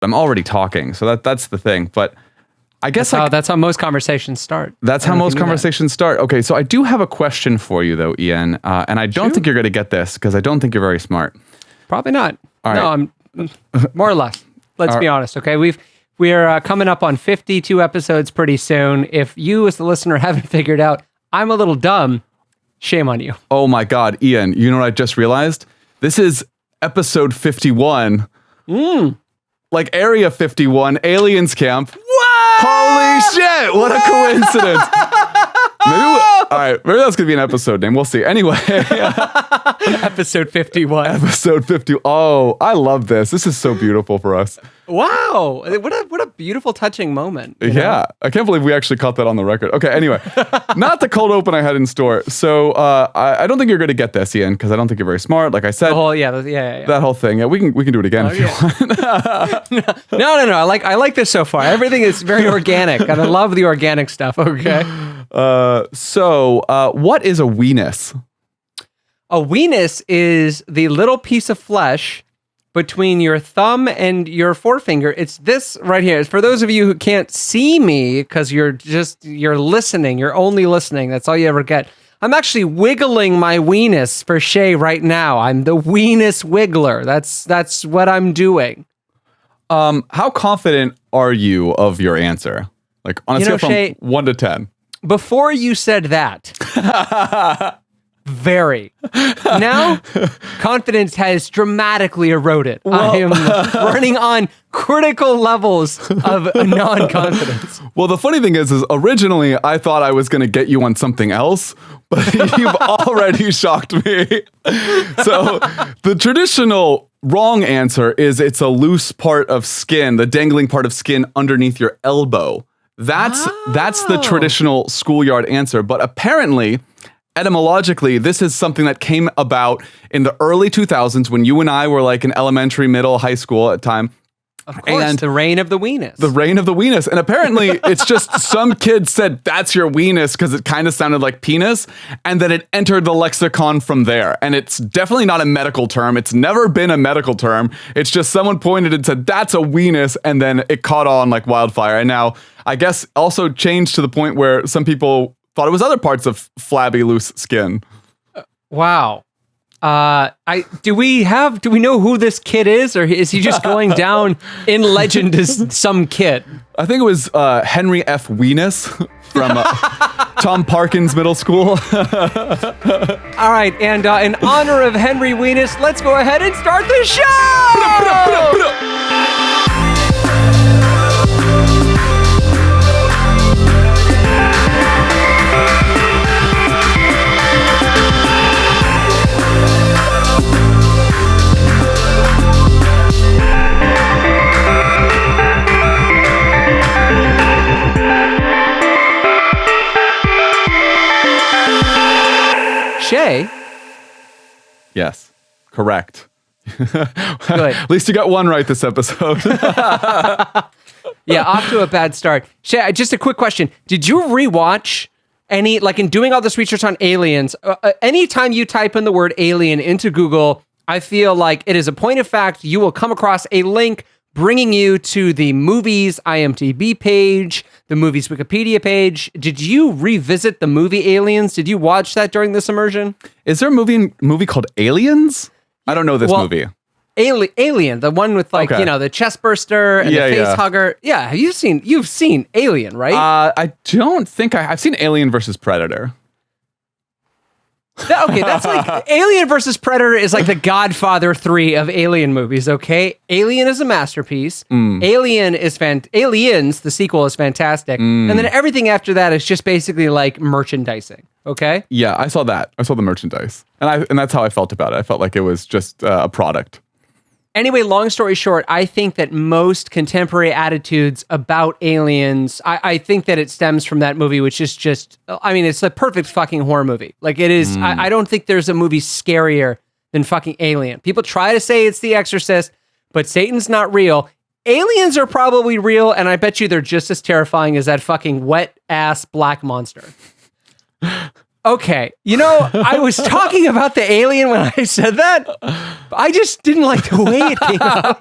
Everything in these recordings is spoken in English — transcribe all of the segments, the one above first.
I'm already talking, so that's the thing. But I guess that's how most conversations start. That's how most conversations start. Okay, so I do have a question for you, though, Ian, and I don't think you're going to get this because I don't think you're very smart. Probably not. All no, right. I'm more or less. Let's be honest. Okay, we're coming up on 52 episodes pretty soon. If you, as the listener, haven't figured out I'm a little dumb, shame on you. Oh my God, Ian! You know what I just realized? This is episode 51. Like Area 51, Aliens Camp. What? Holy shit! What a coincidence! Maybe that's gonna be an episode name. We'll see. Anyway, Episode 51. episode 50. Oh, I love this. This is so beautiful for us. Wow, what a beautiful, touching moment. You know? Yeah, I can't believe we actually caught that on the record. Okay, anyway, not the cold open I had in store. So I don't think you're going to get this, Ian, because I don't think you're very smart. Like I said, that whole thing. Yeah, we can do it again if you want. No. I like this so far. Everything is very organic, and I love the organic stuff. Okay. So what is a weenus? A weenus is the little piece of flesh between your thumb and your forefinger. It's this right here. For those of you who can't see me because you're listening, you're only listening. That's all you ever get. I'm actually wiggling my weenus for Shaye right now. I'm the weenus wiggler. That's what I'm doing. How confident are you of your answer? Like on a scale from Shaye, 1 to 10. Before you said that, very. Now, confidence has dramatically eroded. I am running on critical levels of non-confidence. Well, the funny thing is originally I thought I was going to get you on something else, but you've already shocked me. So the traditional wrong answer is it's a loose part of skin, the dangling part of skin underneath your elbow. That's the traditional schoolyard answer, but apparently, etymologically, this is something that came about in the early 2000s when you and I were like in elementary, middle, high school at the time. Of course, and the reign of the weenus. The reign of the weenus. And apparently, it's just some kid said, that's your weenus, because it kind of sounded like penis, and then it entered the lexicon from there. And it's definitely not a medical term. It's never been a medical term. It's just someone pointed and said, that's a weenus, and then it caught on like wildfire. And now, I guess, also changed to the point where some people thought it was other parts of flabby, loose skin. Wow. Do we know who this kid is, or is he just going down in legend as some kid? I think it was Henry F. Weenus from Tom Parkins Middle School. All right, and in honor of Henry Weenus, let's go ahead and start the show! Shaye? Yes, correct. Good. At least you got one right this episode. Yeah, off to a bad start. Shaye, just a quick question. Did you rewatch any, like in doing all this research on aliens, anytime you type in the word alien into Google, I feel like it is a point of fact, you will come across a link bringing you to the movie's IMDb page, the movie's Wikipedia page. Did you revisit the movie Aliens? Did you watch that during this immersion? Is there a movie called Aliens? I don't know this movie. Alien, the one with like, the chest burster and the face hugger. Yeah, you've seen Alien, right? I don't think I've seen Alien versus Predator. Okay, that's like Alien versus Predator is like the Godfather 3 of alien movies, okay? Alien is a masterpiece. Aliens, the sequel, is fantastic. And then everything after that is just basically like merchandising, okay? Yeah, I saw that. I saw the merchandise. And that's how I felt about it. I felt like it was just a product. Anyway, long story short, I think that most contemporary attitudes about aliens, I think that it stems from that movie, which is just, I mean, it's the perfect fucking horror movie. Like it is, I don't think there's a movie scarier than fucking Alien. People try to say it's The Exorcist, but Satan's not real. Aliens are probably real, and I bet you they're just as terrifying as that fucking wet-ass black monster. Okay, I was talking about the alien when I said that. I just didn't like the way it came out.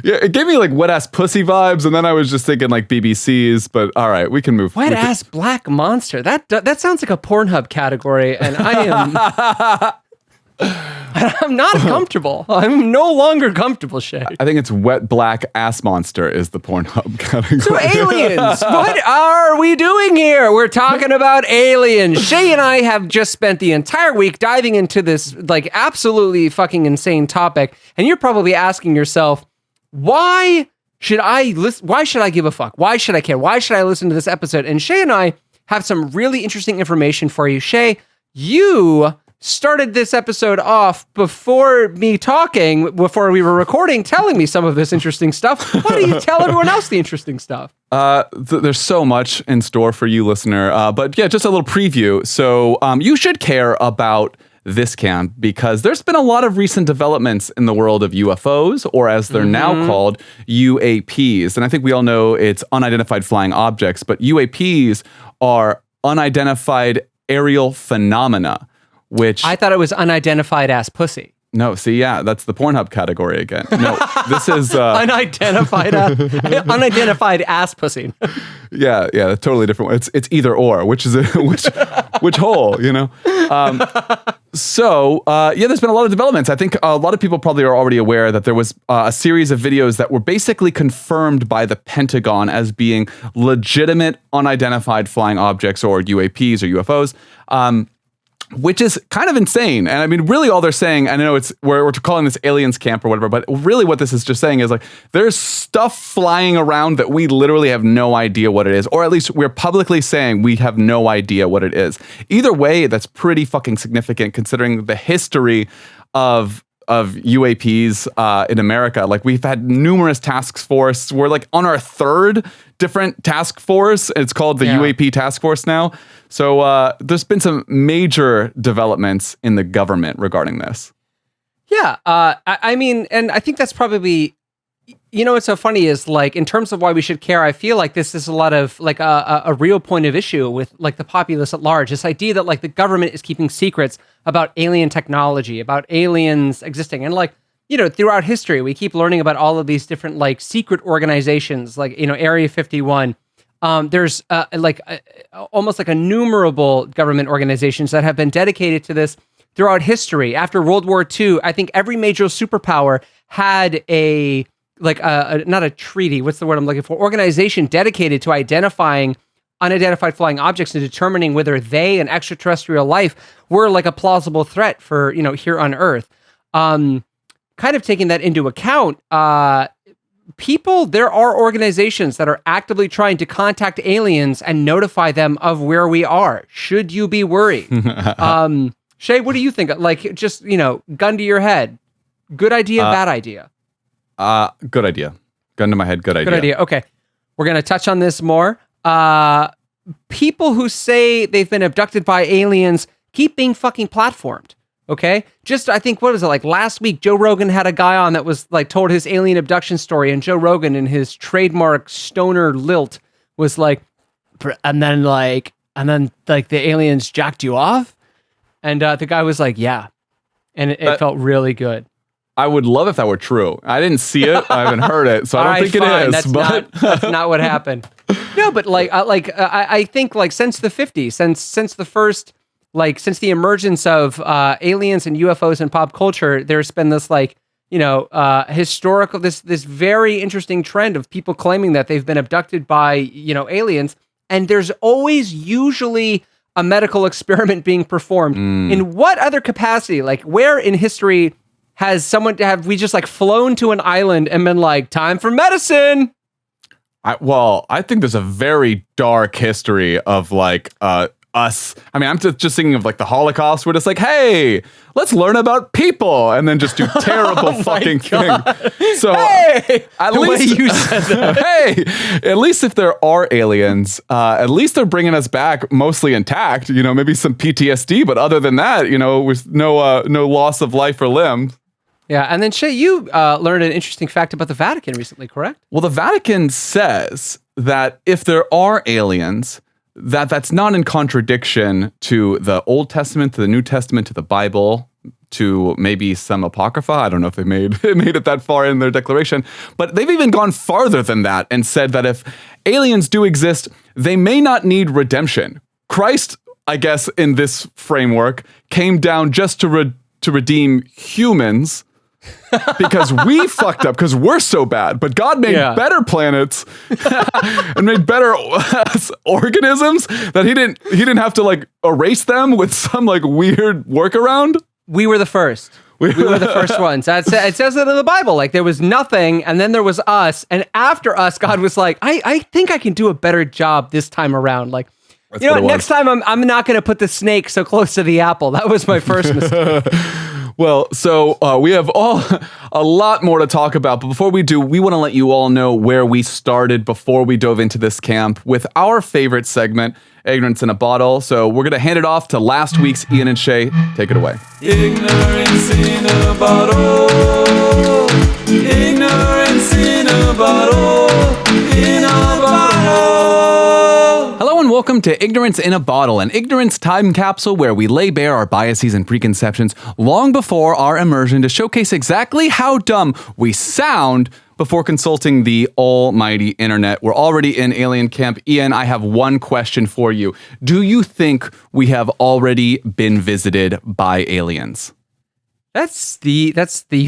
Yeah, it gave me like wet ass pussy vibes, and then I was just thinking like BBC's. But all right, we can move. Wet ass black monster. That sounds like a Pornhub category, and I'm not comfortable. I'm no longer comfortable, Shay. I think it's wet black ass monster is the Pornhub category. So aliens, what are we doing here? We're talking about aliens. Shay and I have just spent the entire week diving into this like absolutely fucking insane topic, and you're probably asking yourself, why should I listen? Why should I give a fuck? Why should I care? Why should I listen to this episode? And Shay and I have some really interesting information for you. Shay, you started this episode off before me talking, before we were recording, telling me some of this interesting stuff. Why don't you tell everyone else the interesting stuff? There's so much in store for you, listener. But yeah, just a little preview. So you should care about this camp because there's been a lot of recent developments in the world of UFOs, or as they're now called, UAPs. And I think we all know it's unidentified flying objects, but UAPs are unidentified aerial phenomena. Which I thought it was unidentified ass pussy. No, see, yeah, that's the Pornhub category again. No, this is unidentified ass pussy. Yeah, that's totally different. It's either or, which is which hole, So there's been a lot of developments. I think a lot of people probably are already aware that there was a series of videos that were basically confirmed by the Pentagon as being legitimate unidentified flying objects, or UAPs or UFOs. Which is kind of insane. And I mean, really all they're saying, I know we're calling this aliens camp or whatever, but really what this is just saying is like, there's stuff flying around that we literally have no idea what it is, or at least we're publicly saying we have no idea what it is. Either way, that's pretty fucking significant considering the history of UAPs in America. Like, we've had numerous task force. We're like on our third different task force. It's called the UAP task force now. So there's been some major developments in the government regarding this. Yeah. I mean, and I think that's probably, what's so funny is like, in terms of why we should care, I feel like this is a lot of like a real point of issue with like the populace at large. This idea that like the government is keeping secrets about alien technology, about aliens existing. And like, throughout history, we keep learning about all of these different like secret organizations, like, Area 51. There's almost like innumerable government organizations that have been dedicated to this throughout history. After World War II, I think every major superpower had not a treaty, what's the word I'm looking for? Organization dedicated to identifying unidentified flying objects and determining whether they and extraterrestrial life were like a plausible threat for, here on Earth. Kind of taking that into account, there are organizations that are actively trying to contact aliens and notify them of where we are. Should you be worried? Shay, what do you think? Like, just, gun to your head. Good idea, bad idea? Good idea. Gun to my head, good idea. Good idea. Okay. We're going to touch on this more. People who say they've been abducted by aliens keep being fucking platformed. Okay. I think, what was it, like last week, Joe Rogan had a guy on that was like told his alien abduction story, and Joe Rogan in his trademark stoner lilt was like, and then the aliens jacked you off. And the guy was like, yeah. And it felt really good. I would love if that were true. I didn't see it. I haven't heard it. So I don't think it is. That's not what happened. No, but I think like since the 50s, since the first, since the emergence of aliens and UFOs in pop culture, there's been this historical, this very interesting trend of people claiming that they've been abducted by, aliens. And there's always usually a medical experiment being performed. In what other capacity? Like, where in history have we just like flown to an island and been like, time for medicine? I think there's a very dark history of like us. I mean, I'm just thinking of like the Holocaust, where it's like, hey, let's learn about people, and then just do terrible fucking things. So at least you said that. Hey, at least if there are aliens, at least they're bringing us back mostly intact. Maybe some PTSD, but other than that, with no loss of life or limb. Yeah, and then Shay, you learned an interesting fact about the Vatican recently, correct? Well, the Vatican says that if there are aliens, that's not in contradiction to the Old Testament, to the New Testament, to the Bible, to maybe some Apocrypha. I don't know if they made it that far in their declaration, but they've even gone farther than that and said that if aliens do exist, they may not need redemption. Christ, I guess, in this framework, came down just to redeem humans because we fucked up, because we're so bad. But God made better planets and made better organisms that he didn't have to like erase them with some like weird workaround. We were the first. We were the first ones. It says it in the Bible. Like there was nothing, and then there was us, and after us, God was like, I think I can do a better job this time around. Like, that's you know, next time I'm not going to put the snake so close to the apple. That was my first mistake. Well, so we have a lot more to talk about, but before we do, we want to let you all know where we started before we dove into this camp with our favorite segment, Ignorance in a Bottle. So we're going to hand it off to last week's Ian and Shaye. Take it away. Ignorance in a bottle. Ignorance in a bottle. In a bottle. Hello and welcome to Ignorance in a Bottle, an ignorance time capsule where we lay bare our biases and preconceptions long before our immersion to showcase exactly how dumb we sound before consulting the almighty internet. We're already in alien camp. Ian, I have one question for you. Do you think we have already been visited by aliens? That's the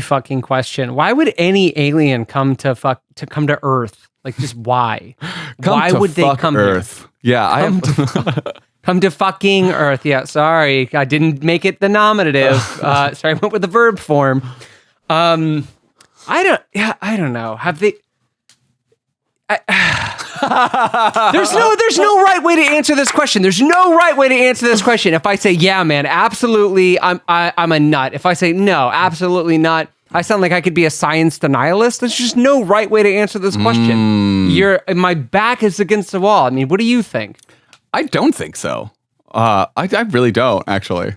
fucking question. Why would any alien come to Earth? Like, just why? Why would they come to Earth? Yeah, come to fucking Earth. Yeah, sorry, I didn't make it the nominative. Sorry, I went with the verb form. I don't know. Have they? There's no right way to answer this question. There's no right way to answer this question. If I say, yeah, man, absolutely, I'm a nut. If I say, no, absolutely not, I sound like I could be a science denialist. There's just no right way to answer this question. My back is against the wall. I mean, what do you think? I don't think so. I really don't, actually.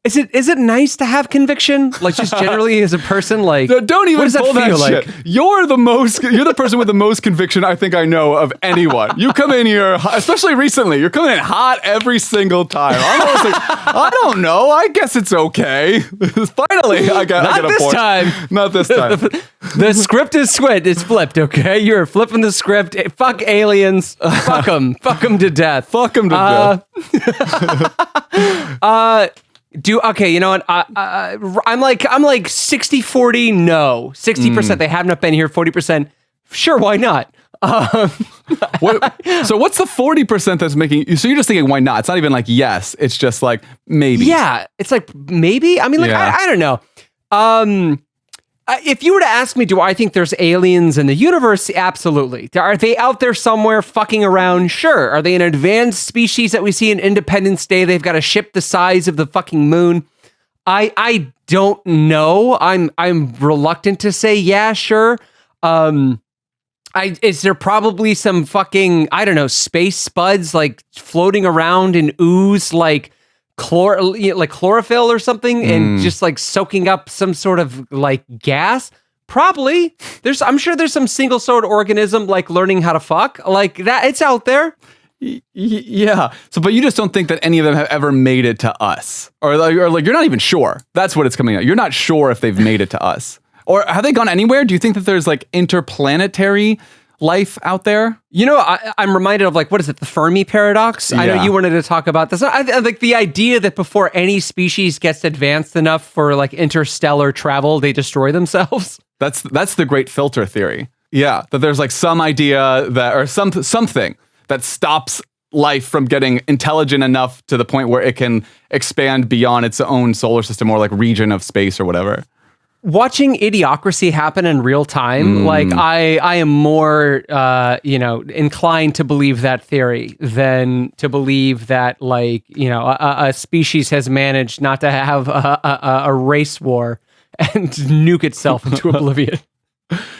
Is it nice to have conviction? Like, just generally as a person, like, don't even what does pull that feel shit. like? You're the person with the most conviction I think I know of anyone. You come in here, especially recently, you're coming in hot every single time. I'm always like, I don't know. I guess it's okay. Finally, I got a point. Not this time. The script is it's flipped, okay? You're flipping the script. Fuck aliens. Fuck them. Fuck them to death. Fuck them to death. Okay, you know what? I'm like 60-40 no. 60% they have not been here, 40% sure, why not? So what's the 40% that's making you, so you're just thinking why not? It's not even like yes, it's just like maybe. Yeah, it's like maybe. I mean, like I don't know. If you were to ask me, do I think there's aliens in the universe? Absolutely. Are they out there somewhere fucking around? Sure. Are they an advanced species that we see in Independence Day? They've got a ship the size of the fucking moon. I don't know. I'm reluctant to say yeah, sure. Is there probably some fucking, I don't know, space spuds like floating around in ooze like chlorophyll or something and just like soaking up some sort of like gas? Probably. I'm sure there's some single celled organism like learning how to fuck like that. It's out there. Yeah. So, but you just don't think that any of them have ever made it to us, or like you're not even sure. That's what it's coming out. You're not sure if they've made it to us, or have they gone anywhere? Do you think that there's like interplanetary life out there? You know, I'm reminded of like, what is it? The Fermi paradox. Yeah. I know you wanted to talk about this. I like the idea that before any species gets advanced enough for like interstellar travel, they destroy themselves. That's the great filter theory. Yeah. That there's like some idea that, or something that stops life from getting intelligent enough to the point where it can expand beyond its own solar system or like region of space or whatever. Watching Idiocracy happen in real time, like I am more, inclined to believe that theory than to believe that, like, you know, a species has managed not to have a race war and nuke itself into oblivion.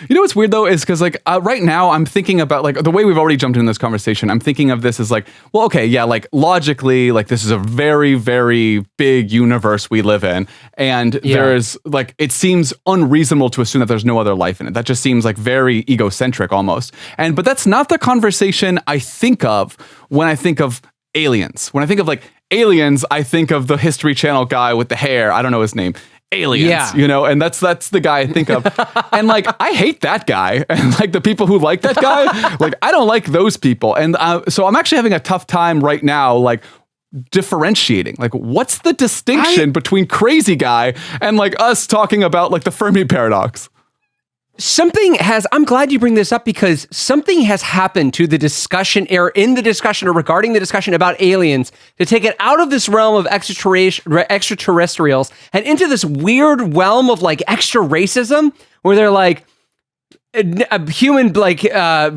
You know what's weird though is because like right now I'm thinking about like the way we've already jumped into this conversation. I'm thinking of this as like, well, okay, yeah, like logically, like this is a very, very big universe we live in, and there's like it seems unreasonable to assume that there's no other life in it. That just seems like very egocentric almost. But that's not the conversation I think of when I think of aliens. When I think of like aliens, I think of the History Channel guy with the hair. I don't know his name. Aliens, you know, and that's the guy I think of. And like, I hate that guy. And like the people who like that guy, like, I don't like those people. And so I'm actually having a tough time right now, like differentiating, like, what's the distinction between crazy guy and like us talking about like the Fermi paradox? I'm glad you bring this up because something has happened to the discussion or in the discussion or regarding the discussion about aliens to take it out of this realm of extraterrestrials and into this weird realm of like extra racism where they're like, a human, like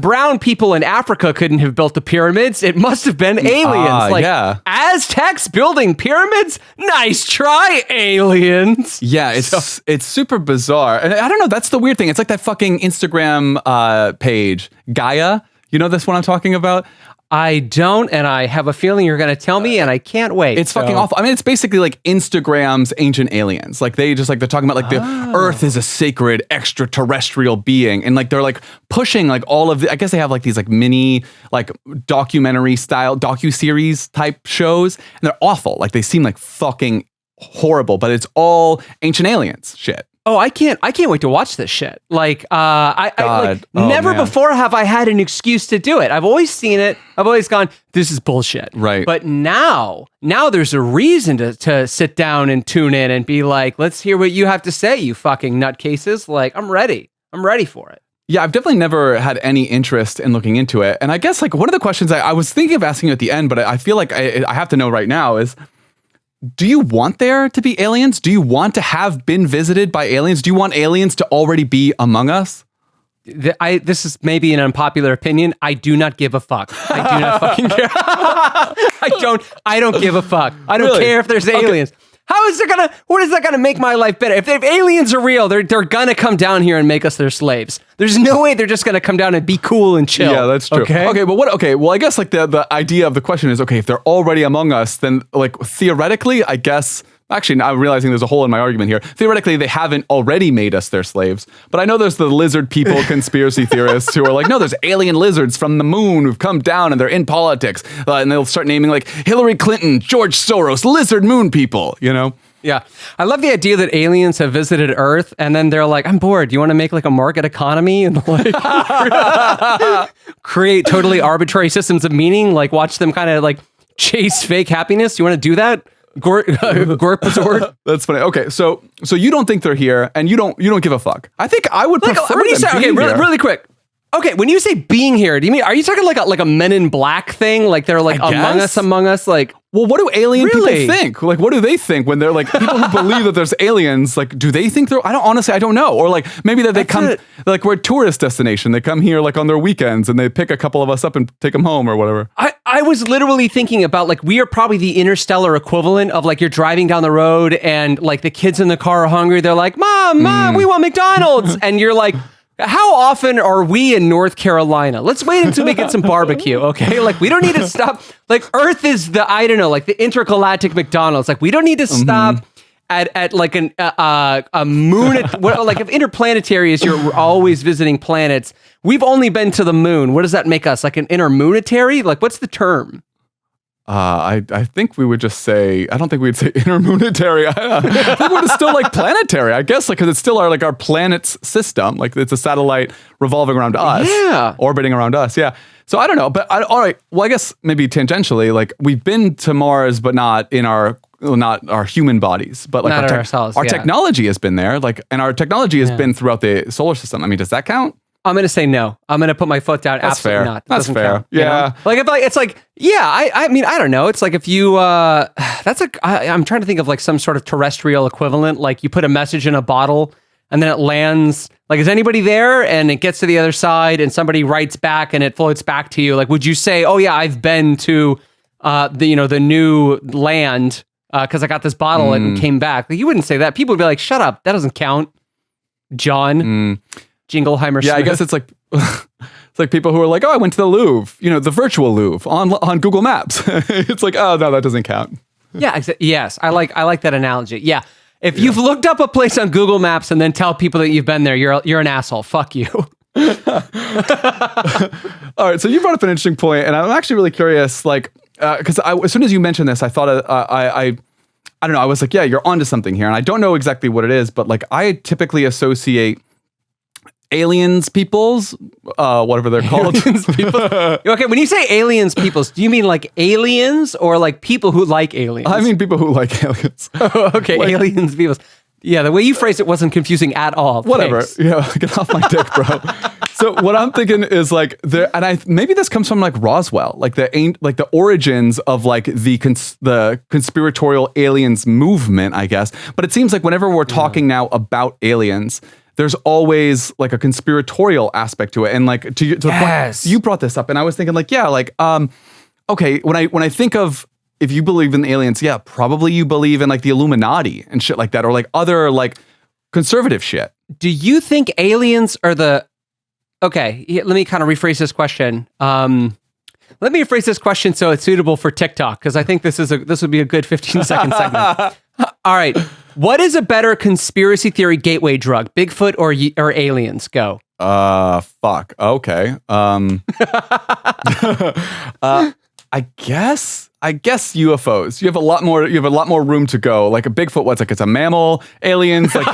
brown people in Africa couldn't have built the pyramids. It must have been aliens. Aztecs building pyramids? Nice try, aliens. Yeah, it's super bizarre. And I don't know, that's the weird thing. It's like that fucking Instagram page, Gaia. You know this one I'm talking about? I don't, and I have a feeling you're going to tell me, and I can't wait. It's fucking awful. I mean, it's basically like Instagram's ancient aliens. Like they just like, they're talking about like the Earth is a sacred extraterrestrial being. And like, they're like pushing like all of the, I guess they have like these like mini, like documentary style, docuseries type shows. And they're awful. Like they seem like fucking horrible, but it's all ancient aliens shit. Oh, I can't wait to watch this shit. Like, never before have I had an excuse to do it. I've always seen it. I've always gone, this is bullshit. Right. But now there's a reason to sit down and tune in and be like, let's hear what you have to say, you fucking nutcases. Like, I'm ready. I'm ready for it. Yeah, I've definitely never had any interest in looking into it. And I guess like one of the questions I was thinking of asking you at the end, but I feel like I have to know right now is, do you want there to be aliens? Do you want to have been visited by aliens? Do you want aliens to already be among us? This is maybe an unpopular opinion. I do not give a fuck. I do not fucking care. I don't give a fuck. I don't care if there's aliens. What is that gonna make my life better? If aliens are real, they're gonna come down here and make us their slaves. There's no way they're just gonna come down and be cool and chill. Yeah, that's true. Okay, but well, I guess like the idea of the question is, okay, if they're already among us, then like theoretically, I guess. Actually, now I'm realizing there's a hole in my argument here. Theoretically, they haven't already made us their slaves. But I know there's the lizard people conspiracy theorists who are like, no, there's alien lizards from the moon who've come down and they're in politics. And they'll start naming like Hillary Clinton, George Soros, lizard moon people, you know? Yeah. I love the idea that aliens have visited Earth and then they're like, I'm bored. Do you want to make like a market economy and like create totally arbitrary systems of meaning? Like watch them kind of like chase fake happiness. You want to do that? Gorpazord. That's funny. Okay, so you don't think they're here, and you don't give a fuck. I think I would prefer them being here. Really quick. Okay, when you say being here, are you talking like a Men in Black thing? Like they're like among us, like. Well, what do alien people think? Like, what do they think when they're like people who believe that there's aliens? Like, do they think they're? I don't know. Or like maybe that they come like we're a tourist destination. They come here like on their weekends and they pick a couple of us up and take them home or whatever. I was literally thinking about like we are probably the interstellar equivalent of like you're driving down the road and like the kids in the car are hungry. They're like, Mom, we want McDonald's, and you're like. How often are we in North Carolina? Let's wait until we get some barbecue, okay? Like, we don't need to stop. Like, Earth is like the intergalactic McDonald's. Like, we don't need to stop at like a moon. Like, if interplanetary is you're always visiting planets, we've only been to the moon. What does that make us? Like an intermoonitary? Like, what's the term? I think we would just say, I don't think we'd say intermoonitary. I think we're still like planetary, I guess, like, because it's still our planet's system. Like it's a satellite revolving around us, orbiting around us. Yeah. So I don't know, but all right. Well, I guess maybe tangentially, like we've been to Mars, but not our human bodies, but like our technology has been there. Like, and our technology has been throughout the solar system. I mean, does that count? I'm going to say no. I'm going to put my foot down. That's Absolutely fair. Not. That's fair. Count, yeah. You know? Like, it's like, yeah, I mean, I don't know. It's like if you, I'm trying to think of like some sort of terrestrial equivalent. Like you put a message in a bottle and then it lands. Like, is anybody there? And it gets to the other side and somebody writes back and it floats back to you. Like, would you say, oh yeah, I've been to, the new land, cause I got this bottle and came back. Like, you wouldn't say that. People would be like, shut up. That doesn't count. John. Jingleheimer. Yeah, I guess it's like it's like people who are like, oh, I went to the Louvre, the virtual Louvre on Google Maps. It's like, oh no, that doesn't count. Yeah, yes, I like that analogy. Yeah, if you've looked up a place on Google Maps and then tell people that you've been there, you're an asshole. Fuck you. All right, so you brought up an interesting point, and I'm actually really curious, like, because as soon as you mentioned this, I thought I don't know, I was like, yeah, you're onto something here, and I don't know exactly what it is, but like I typically associate aliens peoples, whatever they're called. Aliens people. Okay, when you say aliens peoples, do you mean like aliens or like people who like aliens? I mean people who like aliens. Okay, like, aliens peoples. Yeah, the way you phrased it wasn't confusing at all. Whatever. Thanks. Yeah, get off my dick, bro. So what I'm thinking is like maybe this comes from like Roswell, like the origins of like the conspiratorial aliens movement, I guess. But it seems like whenever we're talking now about aliens, there's always like a conspiratorial aspect to it. And like to the point, you brought this up, and I was thinking like, yeah, like okay, when I think of, if you believe in aliens, yeah, probably you believe in like the Illuminati and shit like that, or like other like conservative shit. Do you think aliens are the... Okay, let me kind of rephrase this question. Let me rephrase this question so it's suitable for TikTok, because I think this would be a good 15-second segment. All right, what is a better conspiracy theory gateway drug, Bigfoot or aliens? Go. Fuck. Okay. I guess UFOs. You have a lot more room to go. Like a Bigfoot, what's like, it's a mammal. Aliens, like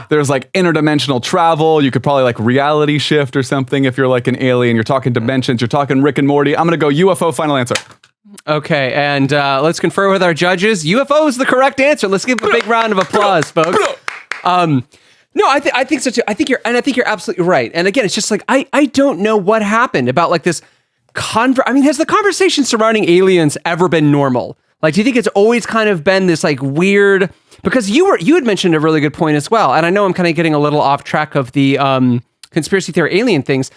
there's like interdimensional travel. You could probably like reality shift or something if you're like an alien. You're talking dimensions, you're talking Rick and Morty. I'm gonna go UFO, final answer. Okay, and let's confer with our judges. UFO is the correct answer. Let's give a big round of applause, folks. No, I think so too. I think you're absolutely right. And again, it's just like I don't know what happened about like this has the conversation surrounding aliens ever been normal? Like, do you think it's always kind of been this like weird? Because you had mentioned a really good point as well, and I know I'm kind of getting a little off track of the conspiracy theory alien things.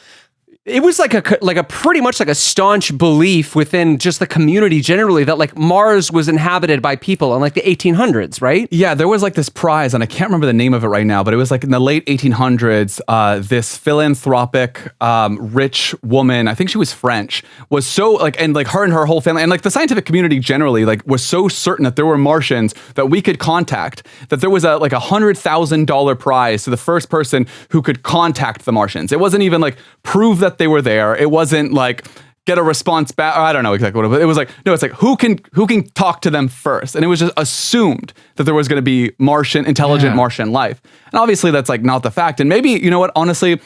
It was like a pretty much like a staunch belief within just the community generally that like Mars was inhabited by people in like the 1800s, right? Yeah, there was like this prize, and I can't remember the name of it right now, but it was like in the late 1800s, this philanthropic, rich woman, I think she was French, was so like, and like her and her whole family, and like the scientific community generally, like was so certain that there were Martians that we could contact, that there was like $100,000 prize to the first person who could contact the Martians. It wasn't even like prove that they were there. It wasn't like get a response back. I don't know exactly what it was. It was like, no, it's like who can talk to them first? And it was just assumed that there was going to be intelligent Martian life. And obviously that's like not the fact. And maybe, you know what, honestly,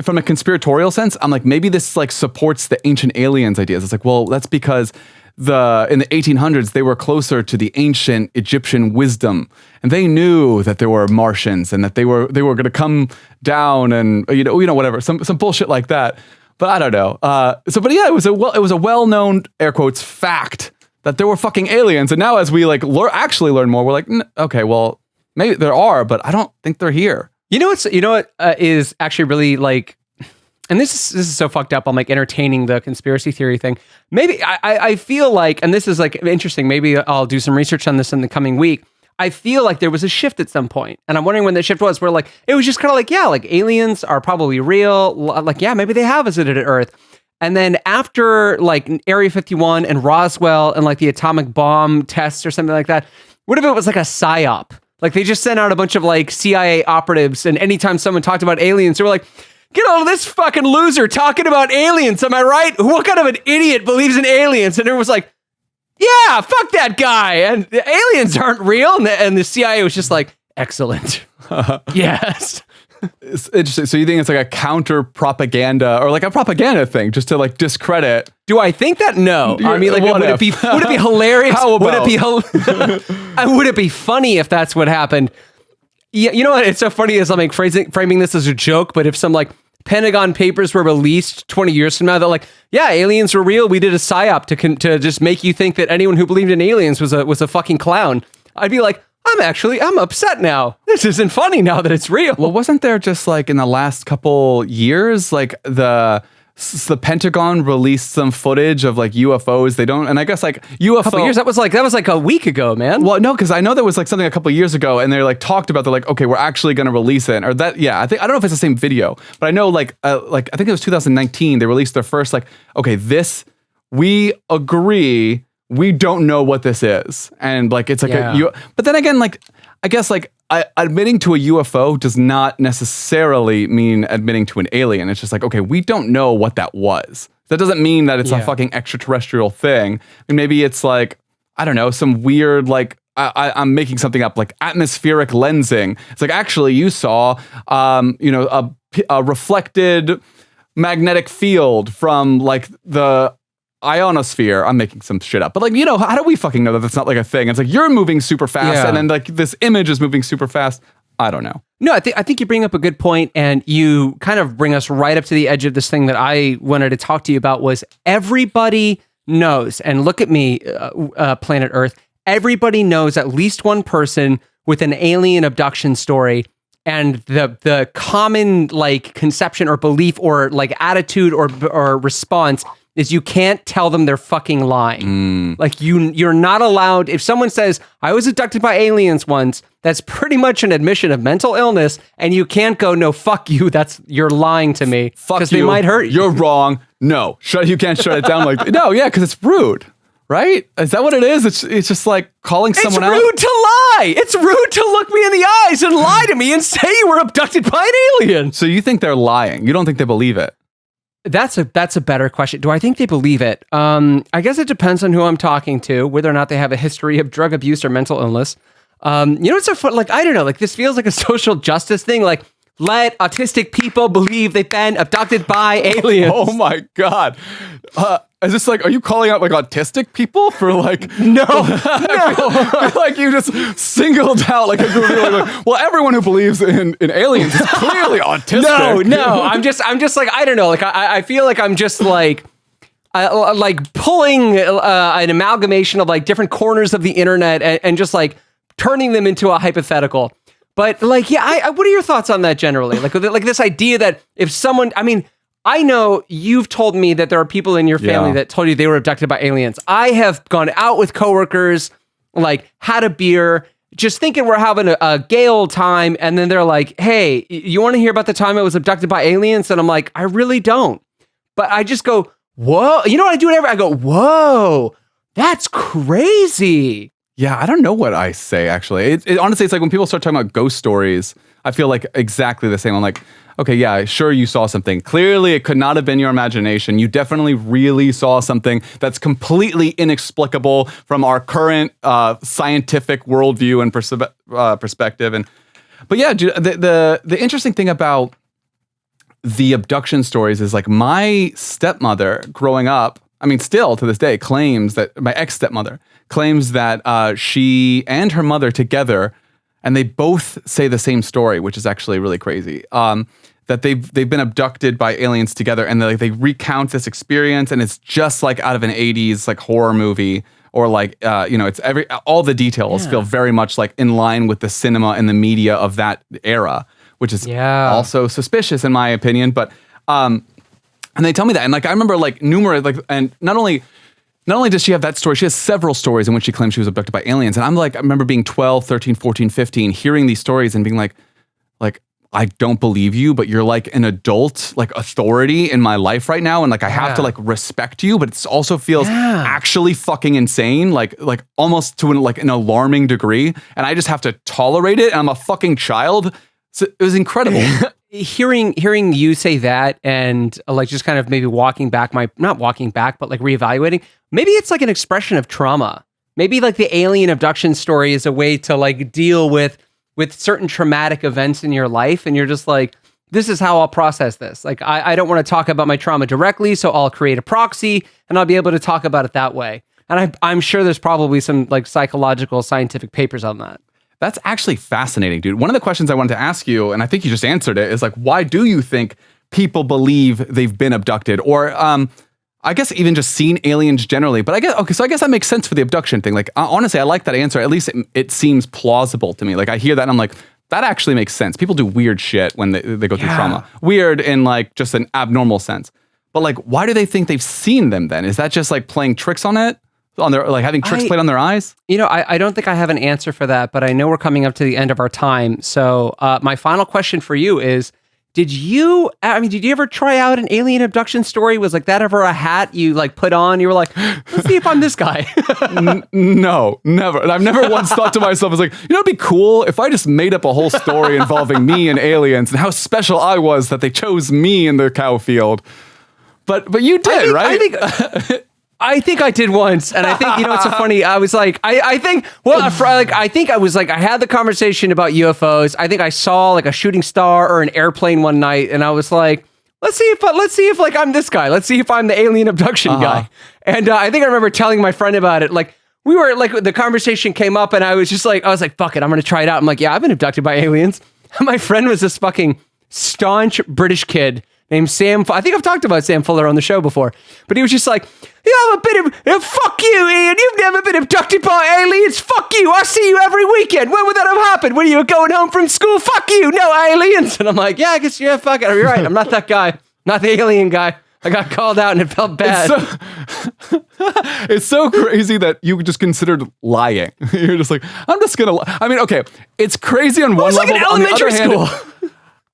from a conspiratorial sense, I'm like, maybe this like supports the ancient aliens ideas. It's like, well, that's because in the 1800s, they were closer to the ancient Egyptian wisdom, and they knew that there were Martians and that they were going to come down, and whatever, some bullshit like that. But I don't know. But yeah, it was a well-known air quotes fact that there were fucking aliens. And now as we like actually learn more, we're like, okay, well, maybe there are, but I don't think they're here. You know what is actually really like, and this is so fucked up. I'm like entertaining the conspiracy theory thing. Maybe I feel like, and this is like interesting. Maybe I'll do some research on this in the coming week. I feel like there was a shift at some point, and I'm wondering when the shift was. Where like it was just kind of like, yeah, like aliens are probably real. Like, yeah, maybe they have visited Earth. And then after like Area 51 and Roswell and like the atomic bomb tests or something like that, what if it was like a psyop? Like they just sent out a bunch of like CIA operatives, and anytime someone talked about aliens, they were like, get all this fucking loser talking about aliens, am I right? What kind of an idiot believes in aliens? And everyone was like, yeah, fuck that guy. And the aliens aren't real. And the CIA was just like, excellent. Yes. It's interesting. So you think it's like a counter propaganda or like a propaganda thing just to like discredit? Do I think that? No. I mean, like, would it be hilarious? How about? Would it be funny if that's what happened? Yeah, you know what? It's so funny is I'm like framing this as a joke, but if some like Pentagon papers were released 20 years from now, they're like, yeah, aliens were real. We did a psyop to just make you think that anyone who believed in aliens was a fucking clown. I'd be like, I'm upset now. This isn't funny now that it's real. Well, wasn't there just like in the last couple years, like the Pentagon released some footage of like UFOs. They don't, and I guess like UFO. Couple years. That was like a week ago, man. Well, no, because I know there was like something a couple of years ago, and they like talked about. They're like, okay, we're actually going to release it, or that. Yeah, I don't know if it's the same video, but I know like I think it was 2019. They released their first like, okay, this we agree. We don't know what this is, and like it's like but then again, like I guess like admitting to a UFO does not necessarily mean admitting to an alien. It's just like, okay, we don't know what that was. That doesn't mean that it's a fucking extraterrestrial thing. And maybe it's like, I don't know, some weird like I'm making something up, like atmospheric lensing. It's like actually you saw a reflected magnetic field from like the ionosphere. I'm making some shit up, but like, how do we fucking know that that's not like a thing? It's like you're moving super fast and then like this image is moving super fast. I don't know. No, I think you bring up a good point, and you kind of bring us right up to the edge of this thing that I wanted to talk to you about. Was everybody knows, and look at me, planet Earth, everybody knows at least one person with an alien abduction story. And the common like conception or belief or like attitude or response is you can't tell them they're fucking lying. Like you're not allowed. If someone says, I was abducted by aliens once, that's pretty much an admission of mental illness, and you can't go, no, fuck you, you're lying to me. Fuck you. They might hurt you. You're wrong. No, you can't shut it down like, no, yeah, because it's rude. Right? Is that what it is? It's just like calling someone out. It's rude to lie. It's rude to look me in the eyes and lie to me and say you were abducted by an alien. So you think they're lying? You don't think they believe it? That's a better question. Do I think they believe it? I guess it depends on who I'm talking to, whether or not they have a history of drug abuse or mental illness. It's so fun. Like, I don't know. Like, this feels like a social justice thing. Like, let autistic people believe they've been abducted by aliens. Oh my God. Is this like, are you calling out like autistic people for like... No. I feel like you just singled out like a group of people like, well, everyone who believes in aliens is clearly autistic. No. I'm just like, I don't know. Like, I feel like I'm just like pulling an amalgamation of like different corners of the internet and just like turning them into a hypothetical. But like, yeah, what are your thoughts on that generally? Like this idea that if someone, I mean, I know you've told me that there are people in your family that told you they were abducted by aliens. I have gone out with coworkers, like had a beer, just thinking we're having a gay old time. And then they're like, hey, you want to hear about the time I was abducted by aliens? And I'm like, I really don't. But I just go, whoa. You know what I do whenever? I go, whoa, that's crazy. Yeah, I don't know what I say, actually. Honestly, it's like when people start talking about ghost stories, I feel like exactly the same. I'm like, okay, yeah, sure you saw something. Clearly, it could not have been your imagination. You definitely really saw something that's completely inexplicable from our current scientific worldview and perspective. But yeah, dude, the interesting thing about the abduction stories is like my stepmother growing up, I mean, still to this day, claims that my ex-stepmother claims that she and her mother together, and they both say the same story, which is actually really crazy. That they've been abducted by aliens together, and they recount this experience, and it's just like out of an 80s like horror movie, or like it's all the details feel very much like in line with the cinema and the media of that era, which is also suspicious in my opinion. But and they tell me that, and like I remember like numerous like, and not only does she have that story, she has several stories in which she claims she was abducted by aliens. And I'm like, I remember being 12, 13, 14, 15, hearing these stories and being like, I don't believe you, but you're like an adult, like authority in my life right now. And like, I have to like respect you, but it also feels actually fucking insane. Like almost to an alarming degree. And I just have to tolerate it. And I'm a fucking child. So it was incredible. Hearing you say that and like just kind of maybe not walking back, but like reevaluating, maybe it's like an expression of trauma. Maybe like the alien abduction story is a way to like deal with certain traumatic events in your life. And you're just like, this is how I'll process this. Like, I don't want to talk about my trauma directly, so I'll create a proxy and I'll be able to talk about it that way. And I'm sure there's probably some like psychological scientific papers on that. That's actually fascinating, dude. One of the questions I wanted to ask you, and I think you just answered it, is like, why do you think people believe they've been abducted? Or I guess even just seen aliens generally. But I guess that makes sense for the abduction thing. Like, honestly, I like that answer. At least it seems plausible to me. Like, I hear that and I'm like, that actually makes sense. People do weird shit when they go through trauma. Weird in like just an abnormal sense. But like, why do they think they've seen them then? Is that just like playing tricks on it? On their, like having tricks played on their eyes? I don't think I have an answer for that, but I know we're coming up to the end of our time. So my final question for you is, did you ever try out an alien abduction story? Was like that ever a hat you like put on? You were like, let's see if I'm this guy. No, never. And I've never once thought to myself, I was like, it'd be cool if I just made up a whole story involving me and aliens and how special I was that they chose me in the cow field. But you did, right? I think I did once, and I think, it's so funny. I was like, I think I had the conversation about UFOs. I think I saw like a shooting star or an airplane one night, and I was like, let's see if like I'm this guy. Let's see if I'm the alien abduction guy. And I think I remember telling my friend about it. Like we were like, the conversation came up, and I was like, fuck it, I'm gonna try it out. I'm like, yeah, I've been abducted by aliens. And my friend was this fucking staunch British kid named Sam. I think I've talked about Sam Fuller on the show before, but he was just like, I'm a bit of, fuck you, Ian. You've never been abducted by aliens. Fuck you. I see you every weekend. When would that have happened? When you were going home from school? Fuck you. No aliens. And I'm like, yeah, I guess, yeah, fuck it. You're right. I'm not that guy. Not the alien guy. I got called out and it felt bad. It's so crazy that you just considered lying. You're just like, I'm just going to, I mean, okay, it's crazy on one level. Like an elementary school.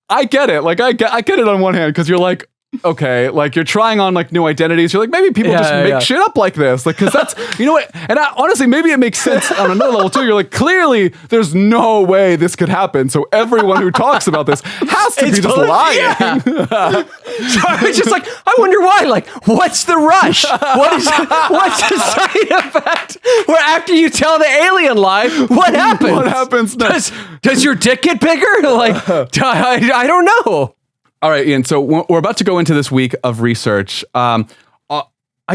I get it. Like I get it on one hand because you're like, okay, like you're trying on like new identities. You're like, maybe people just make shit up like this. Like, cause that's, you know what? And honestly, maybe it makes sense on another level too. You're like, clearly there's no way this could happen. So everyone who talks about this has to be just lying. Yeah. So I was just like, I wonder why. Like, what's the rush? What's the side effect where after you tell the alien lie, what happens? What happens next? Does your dick get bigger? Like, I don't know. All right, Ian. So we're about to go into this week of research. I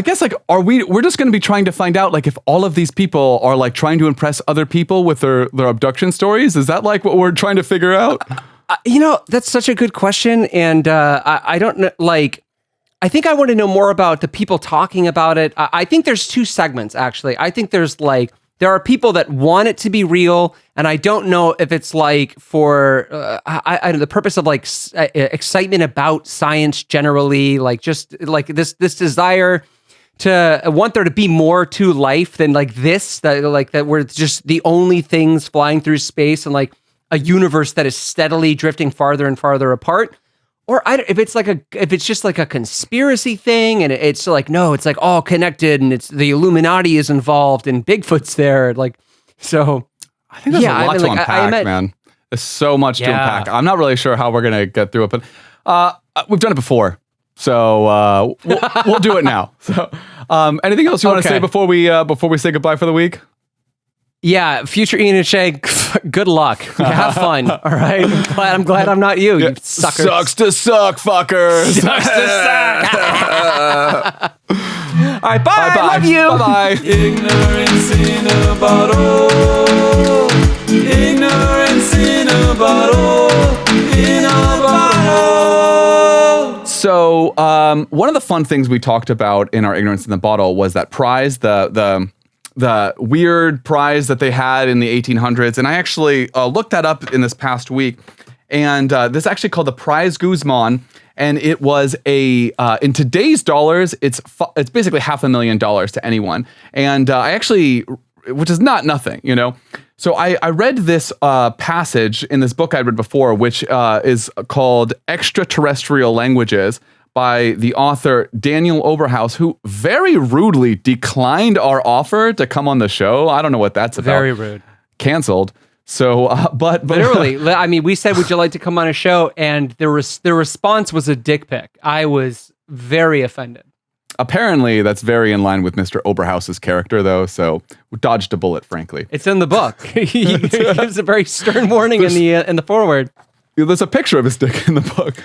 guess like, we're just going to be trying to find out like if all of these people are like trying to impress other people with their abduction stories. Is that like what we're trying to figure out? That's such a good question. And I don't know, like, I think I want to know more about the people talking about it. I think there's two segments, actually. I think there's like, there are people that want it to be real, and I don't know if it's like for the purpose of like excitement about science generally, like just like this desire to want there to be more to life than like this, that we're just the only things flying through space and like a universe that is steadily drifting farther and farther apart. Or if it's just like a conspiracy thing, and it's like, no, it's like all connected, and it's the Illuminati is involved, and Bigfoot's there, like, so. I think there's a lot to unpack, man. There's so much to unpack. I'm not really sure how we're gonna get through it, but we've done it before, so we'll do it now. So, anything else you want to say before we say goodbye for the week? Yeah, future Ian and Shaye, good luck. Have fun. All right. I'm glad I'm not you, you suckers. Sucks to suck, fuckers. Sucks to suck. All right, bye. Love you. Bye. Ignorance in a bottle. Ignorance in a bottle. In a bottle. So, one of the fun things we talked about in our Ignorance in the Bottle was that prize, the weird prize that they had in the 1800s. And I actually looked that up in this past week. And this is actually called the Prize Guzman. And it was in today's dollars, it's basically $500,000 to anyone. And which is not nothing, you know? So I read this passage in this book I read before, which is called Extraterrestrial Languages, by the author Daniel Oberhaus, who very rudely declined our offer to come on the show. I don't know what that's about. Very rude. Canceled. So, but literally, I mean, we said, would you like to come on a show? And the response was a dick pic. I was very offended. Apparently, that's very in line with Mr. Oberhaus's character, though. So, we dodged a bullet, frankly. It's in the book. He gives a very stern warning in the foreword. There's a picture of his dick in the book.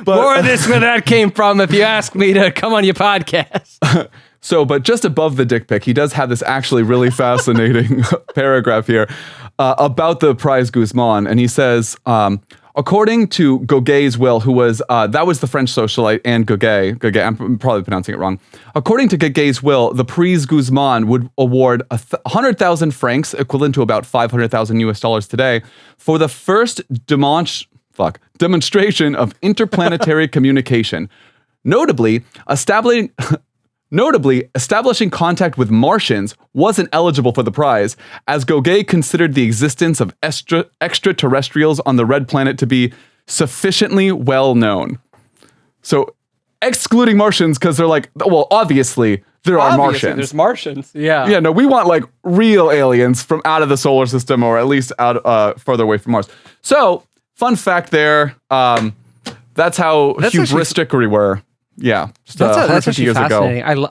More of this where that came from, if you ask me to come on your podcast. But just above the dick pic, he does have this actually really fascinating paragraph here about the Prize Guzman. And he says, according to Gauguin's will, who was, that was the French socialite, and Gauguin, I'm probably pronouncing it wrong. According to Gauguin's will, the Prize Guzman would award 100,000 francs, equivalent to about $500,000 US today, for the first demonstration of interplanetary communication. Notably, establishing contact with Martians wasn't eligible for the prize, as Gauguin considered the existence of extraterrestrials on the red planet to be sufficiently well known. So, excluding Martians because they're like, well, obviously there are Martians. There's Martians. Yeah. Yeah, no, we want like real aliens from out of the solar system or at least out further away from Mars. So, fun fact there, that's how hubristic we were. Yeah, just that's 150 years fascinating. ago.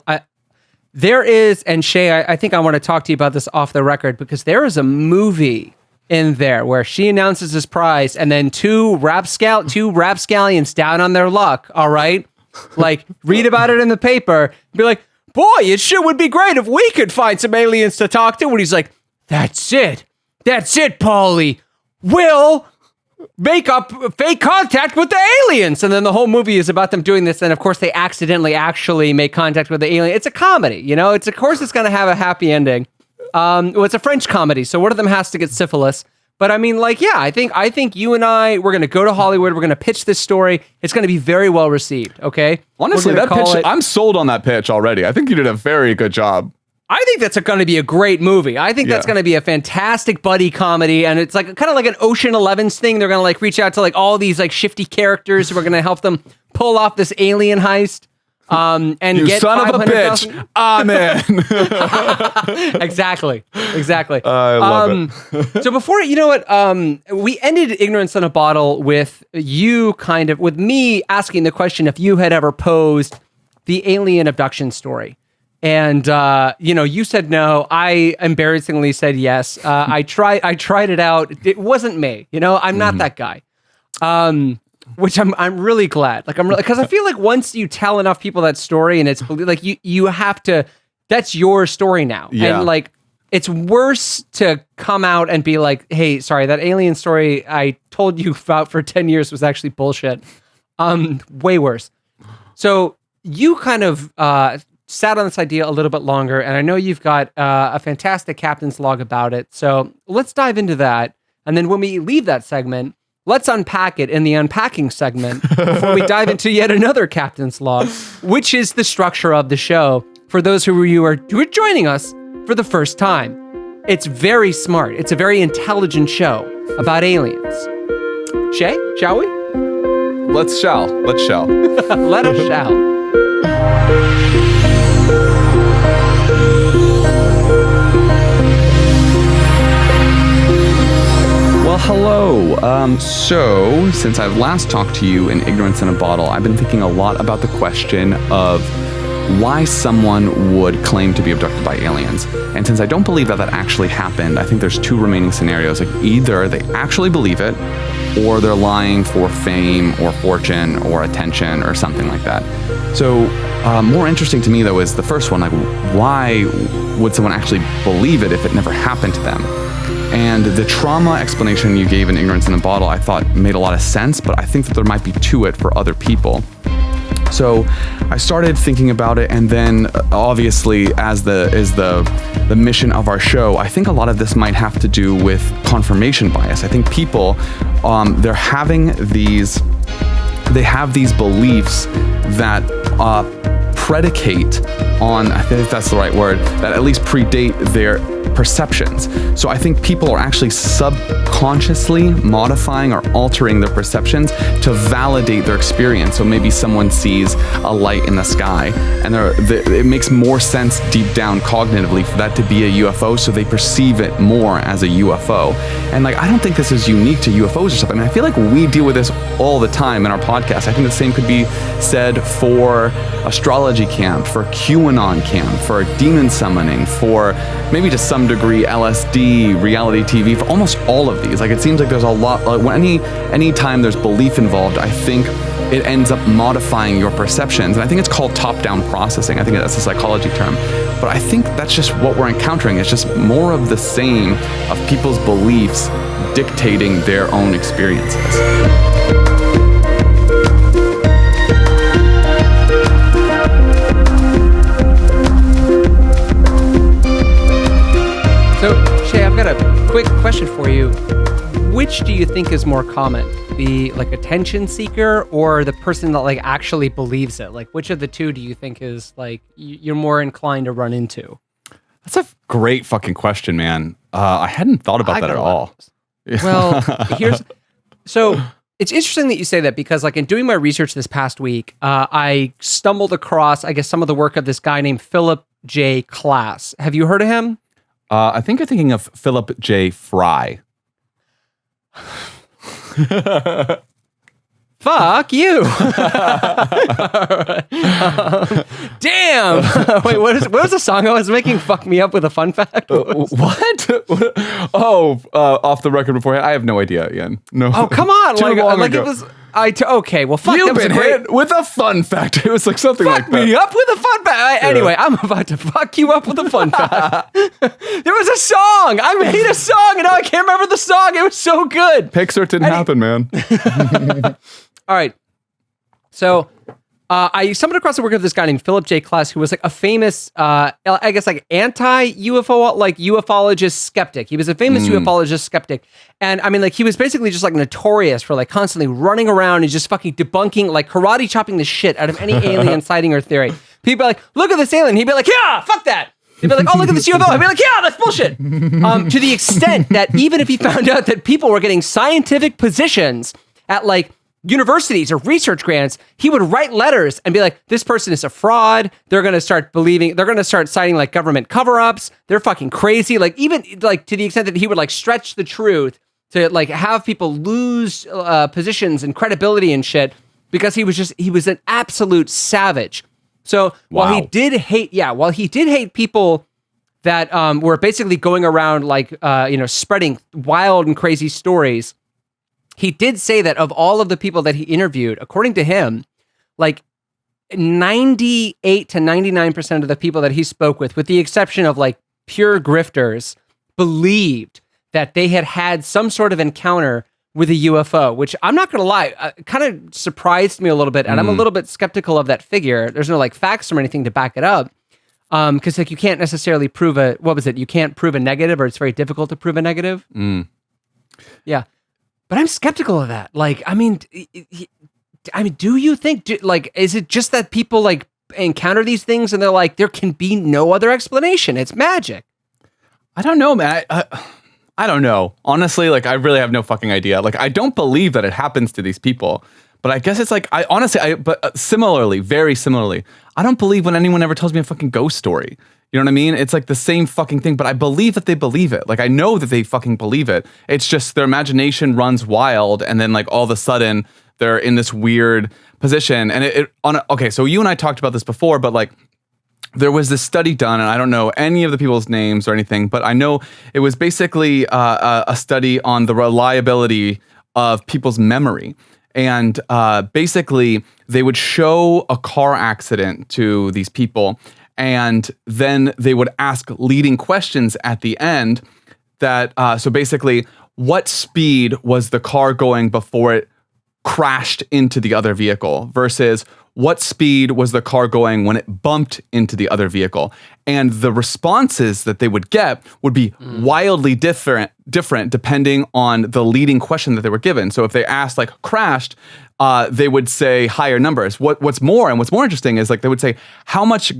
There is, and Shaye, I think I want to talk to you about this off the record because there is a movie in there where she announces this prize and then two rapscallions down on their luck, all right? Like, read about it in the paper, be like, boy, it sure would be great if we could find some aliens to talk to. And he's like, that's it, Paulie. We'll make up fake contact with the aliens. And then the whole movie is about them doing this. And of course, they accidentally actually make contact with the alien. It's a comedy, you know? Of course, it's going to have a happy ending. Well, it's a French comedy, so one of them has to get syphilis. But I mean, like, yeah, I think you and we're going to go to Hollywood. We're going to pitch this story. It's going to be very well received. Okay. Honestly, that pitch, I'm sold on that pitch already. I think you did a very good job. I think that's going to be a great movie. I think that's going to be a fantastic buddy comedy, and it's like kind of like an Ocean 11's thing. They're going to like reach out to like all these like shifty characters who are going to help them pull off this alien heist. And you get son of a bitch. Amen. Exactly. I love it. So before, you know what, we ended Ignorance in a Bottle with you with me asking the question if you had ever posed the alien abduction story. And, you said no. I embarrassingly said yes. I tried it out. It wasn't me. I'm not that guy. Which I'm really glad. Like, because I feel like once you tell enough people that story and it's like you have to, that's your story now. Yeah. And like, it's worse to come out and be like, hey, sorry, that alien story I told you about for 10 years was actually bullshit. Way worse. So you kind of, sat on this idea a little bit longer, and I know you've got a fantastic captain's log about it. So let's dive into that. And then when we leave that segment, let's unpack it in the unpacking segment before we dive into yet another captain's log, which is the structure of the show for those who are joining us for the first time. It's very smart. It's a very intelligent show about aliens. Shay, shall we? Let's shall. Let us shall. Well, hello. So, since I've last talked to you in Ignorance in a Bottle, I've been thinking a lot about the question of why someone would claim to be abducted by aliens. And since I don't believe that actually happened, I think there's two remaining scenarios. Like, either they actually believe it, or they're lying for fame or fortune or attention or something like that. So, more interesting to me, though, is the first one. Like, why would someone actually believe it if it never happened to them? And the trauma explanation you gave in Ignorance in a Bottle, I thought made a lot of sense, but I think that there might be to it for other people. So I started thinking about it, and then obviously, as the mission of our show, I think a lot of this might have to do with confirmation bias. I think people, they have these beliefs that predicate on, I think that's the right word, that at least predate their perceptions. So I think people are actually subconsciously modifying or altering their perceptions to validate their experience. So maybe someone sees a light in the sky, and it makes more sense deep down cognitively for that to be a UFO, so they perceive it more as a UFO. And like, I don't think this is unique to UFOs or something. I feel like we deal with this all the time in our podcast. I think the same could be said for astrology camp, for QAnon camp, for demon summoning, for maybe to some degree LSD, reality TV, for almost all of these. Like, it seems like there's a lot, any time there's belief involved, I think it ends up modifying your perceptions. And I think it's called top-down processing. I think that's a psychology term. But I think that's just what we're encountering. It's just more of the same of people's beliefs dictating their own experiences. So, Shay, I've got a quick question for you. which do you think is more common? The like attention seeker or the person that like actually believes it? Like which of the two do you think is like you're more inclined to run into? That's a great fucking question, man. I hadn't thought about that at all. Well, so it's interesting that you say that because like in doing my research this past week, I stumbled across, I guess, some of the work of this guy named Philip J. Klass. Have you heard of him? I think you're thinking of Philip J. Fry. Fuck you. Damn. Wait, what was the song I was making? Fuck me up with a fun fact? What? Oh, off the record beforehand? I have no idea, Ian. No. Oh, come on. Too long like ago. it was... okay, well, fuck. You've been hit with a fun fact. It was like something like that. Fuck me up with a fun fact. Anyway, I'm about to fuck you up with a fun fact. There was a song. I made a song, and now I can't remember the song. It was so good. Pixar didn't happen, man. All right. So I stumbled across the work of this guy named Philip J. Klass, who was like a famous, I guess, like anti-UFO, like ufologist skeptic. He was a famous ufologist skeptic. And I mean, like, he was basically just like notorious for like constantly running around and just fucking debunking, like karate chopping the shit out of any alien sighting or theory. People be like, look at this alien. He'd be like, yeah, fuck that. He'd be like, oh, look at this UFO. I'd be like, yeah, that's bullshit. To the extent that even if he found out that people were getting scientific positions at like universities or research grants, he would write letters and be like, this person is a fraud. They're going to start citing like government cover-ups. They're fucking crazy. Like even like to the extent that he would like stretch the truth to like have people lose positions and credibility and shit because he was an absolute savage. So while he did hate people that were basically going around like, spreading wild and crazy stories, he did say that of all of the people that he interviewed, according to him, like 98 to 99% of the people that he spoke with the exception of like pure grifters, believed that they had some sort of encounter with a UFO, which I'm not going to lie, kind of surprised me a little bit. And I'm a little bit skeptical of that figure. There's no like facts or anything to back it up. Because like you can't necessarily prove you can't prove a negative, or it's very difficult to prove a negative. Yeah. But I'm skeptical of that. Like, I mean, do you think, is it just that people like encounter these things and they're like, there can be no other explanation? It's magic. I don't know, man. I don't know. Honestly, like, I really have no fucking idea. Like, I don't believe that it happens to these people. But I guess it's like, very similarly, I don't believe when anyone ever tells me a fucking ghost story. You know what I mean? It's like the same fucking thing, but I believe that they believe it. Like, I know that they fucking believe it. It's just their imagination runs wild, and then like all of a sudden they're in this weird position. And so you and I talked about this before, but like there was this study done, and I don't know any of the people's names or anything, but I know it was basically a study on the reliability of people's memory. And basically, they would show a car accident to these people, and then they would ask leading questions at the end that, so basically, what speed was the car going before it crashed into the other vehicle versus what speed was the car going when it bumped into the other vehicle? And the responses that they would get would be wildly different depending on the leading question that they were given. So if they asked like crashed, they would say higher numbers. What's more interesting is like they would say, how much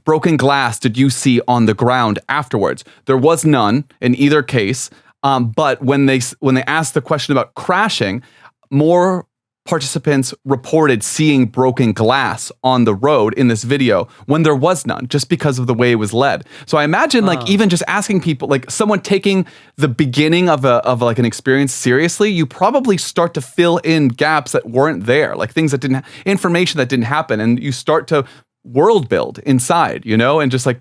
broken glass did you see on the ground afterwards? There was none in either case. But when they asked the question about crashing, more participants reported seeing broken glass on the road in this video when there was none, just because of the way it was led. So I imagine like even just asking people, like someone taking the beginning of like an experience seriously, you probably start to fill in gaps that weren't there, like things that information that didn't happen, and you start to world build inside, and just like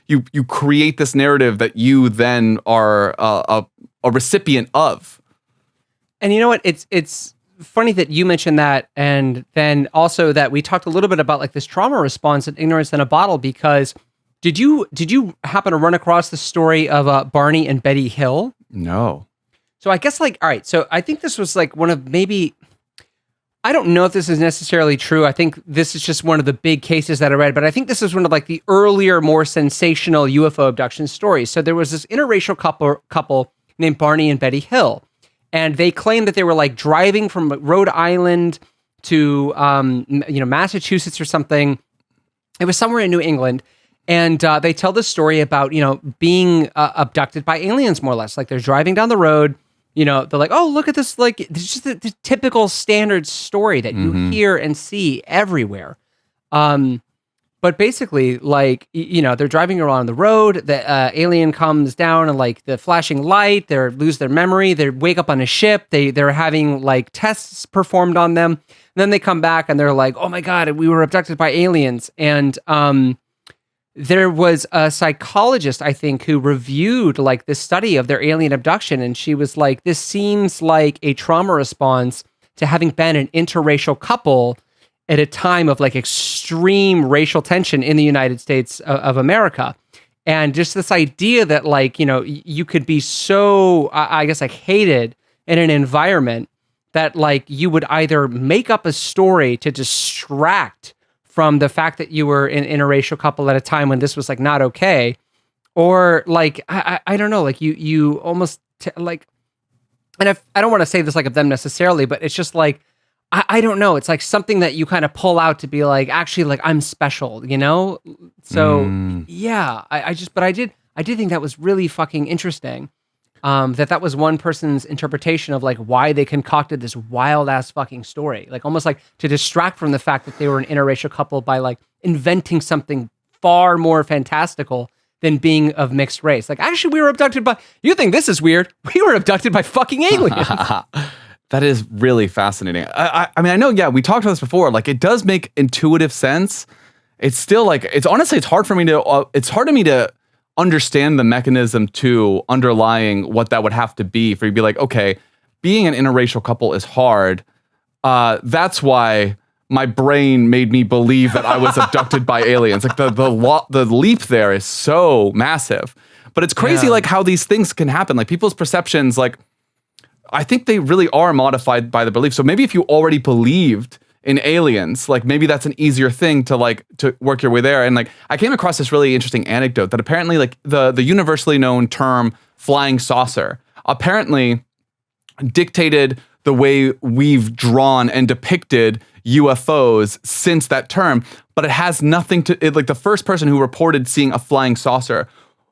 you create this narrative that you then are a recipient of. And you know what? It's funny that you mentioned that, and then also that we talked a little bit about like this trauma response and ignorance in a bottle, because did you happen to run across the story of Barney and Betty Hill? No. So I guess like, all right, so I think this was like one of maybe, I don't know if this is necessarily true. I think this is just one of the big cases that I read, but I think this is one of like the earlier, more sensational UFO abduction stories. So there was this interracial couple named Barney and Betty Hill. And they claimed that they were like driving from Rhode Island to, Massachusetts or something. It was somewhere in New England. And they tell this story about, being abducted by aliens, more or less. Like they're driving down the road, they're like, oh, look at this. Like, it's just the typical standard story that you hear and see everywhere. But basically, like, they're driving around the road. The alien comes down and like the flashing light, they lose their memory. They wake up on a ship. They're having like tests performed on them. And then they come back and they're like, oh my God, we were abducted by aliens. And there was a psychologist, I think, who reviewed like this study of their alien abduction. And she was like, this seems like a trauma response to having been an interracial couple at a time of like extreme racial tension in the United States of America. And just this idea that like, you could be so, I guess, like hated in an environment that like you would either make up a story to distract from the fact that you were an interracial couple at a time when this was like not okay, or like, I don't know, like you almost like, and I don't want to say this like of them necessarily, but it's just like, I don't know. It's like something that you kind of pull out to be like, actually, like I'm special, So yeah, I did think that was really fucking interesting. That was one person's interpretation of like why they concocted this wild ass fucking story, like almost like to distract from the fact that they were an interracial couple by like inventing something far more fantastical than being of mixed race. Like, actually, we were abducted by. You think this is weird? We were abducted by fucking aliens. That is really fascinating. I mean, I know, yeah, we talked about this before. Like, it does make intuitive sense. It's still like, it's hard to me to understand the mechanism to underlying what that would have to be for you to be like, okay, being an interracial couple is hard. That's why my brain made me believe that I was abducted by aliens. Like the leap there is so massive, but it's crazy like how these things can happen. Like people's perceptions, like, I think they really are modified by the belief. So maybe if you already believed in aliens, like maybe that's an easier thing to work your way there. And like, I came across this really interesting anecdote that apparently like the universally known term flying saucer apparently dictated the way we've drawn and depicted UFOs since that term, but it has nothing to, like the first person who reported seeing a flying saucer,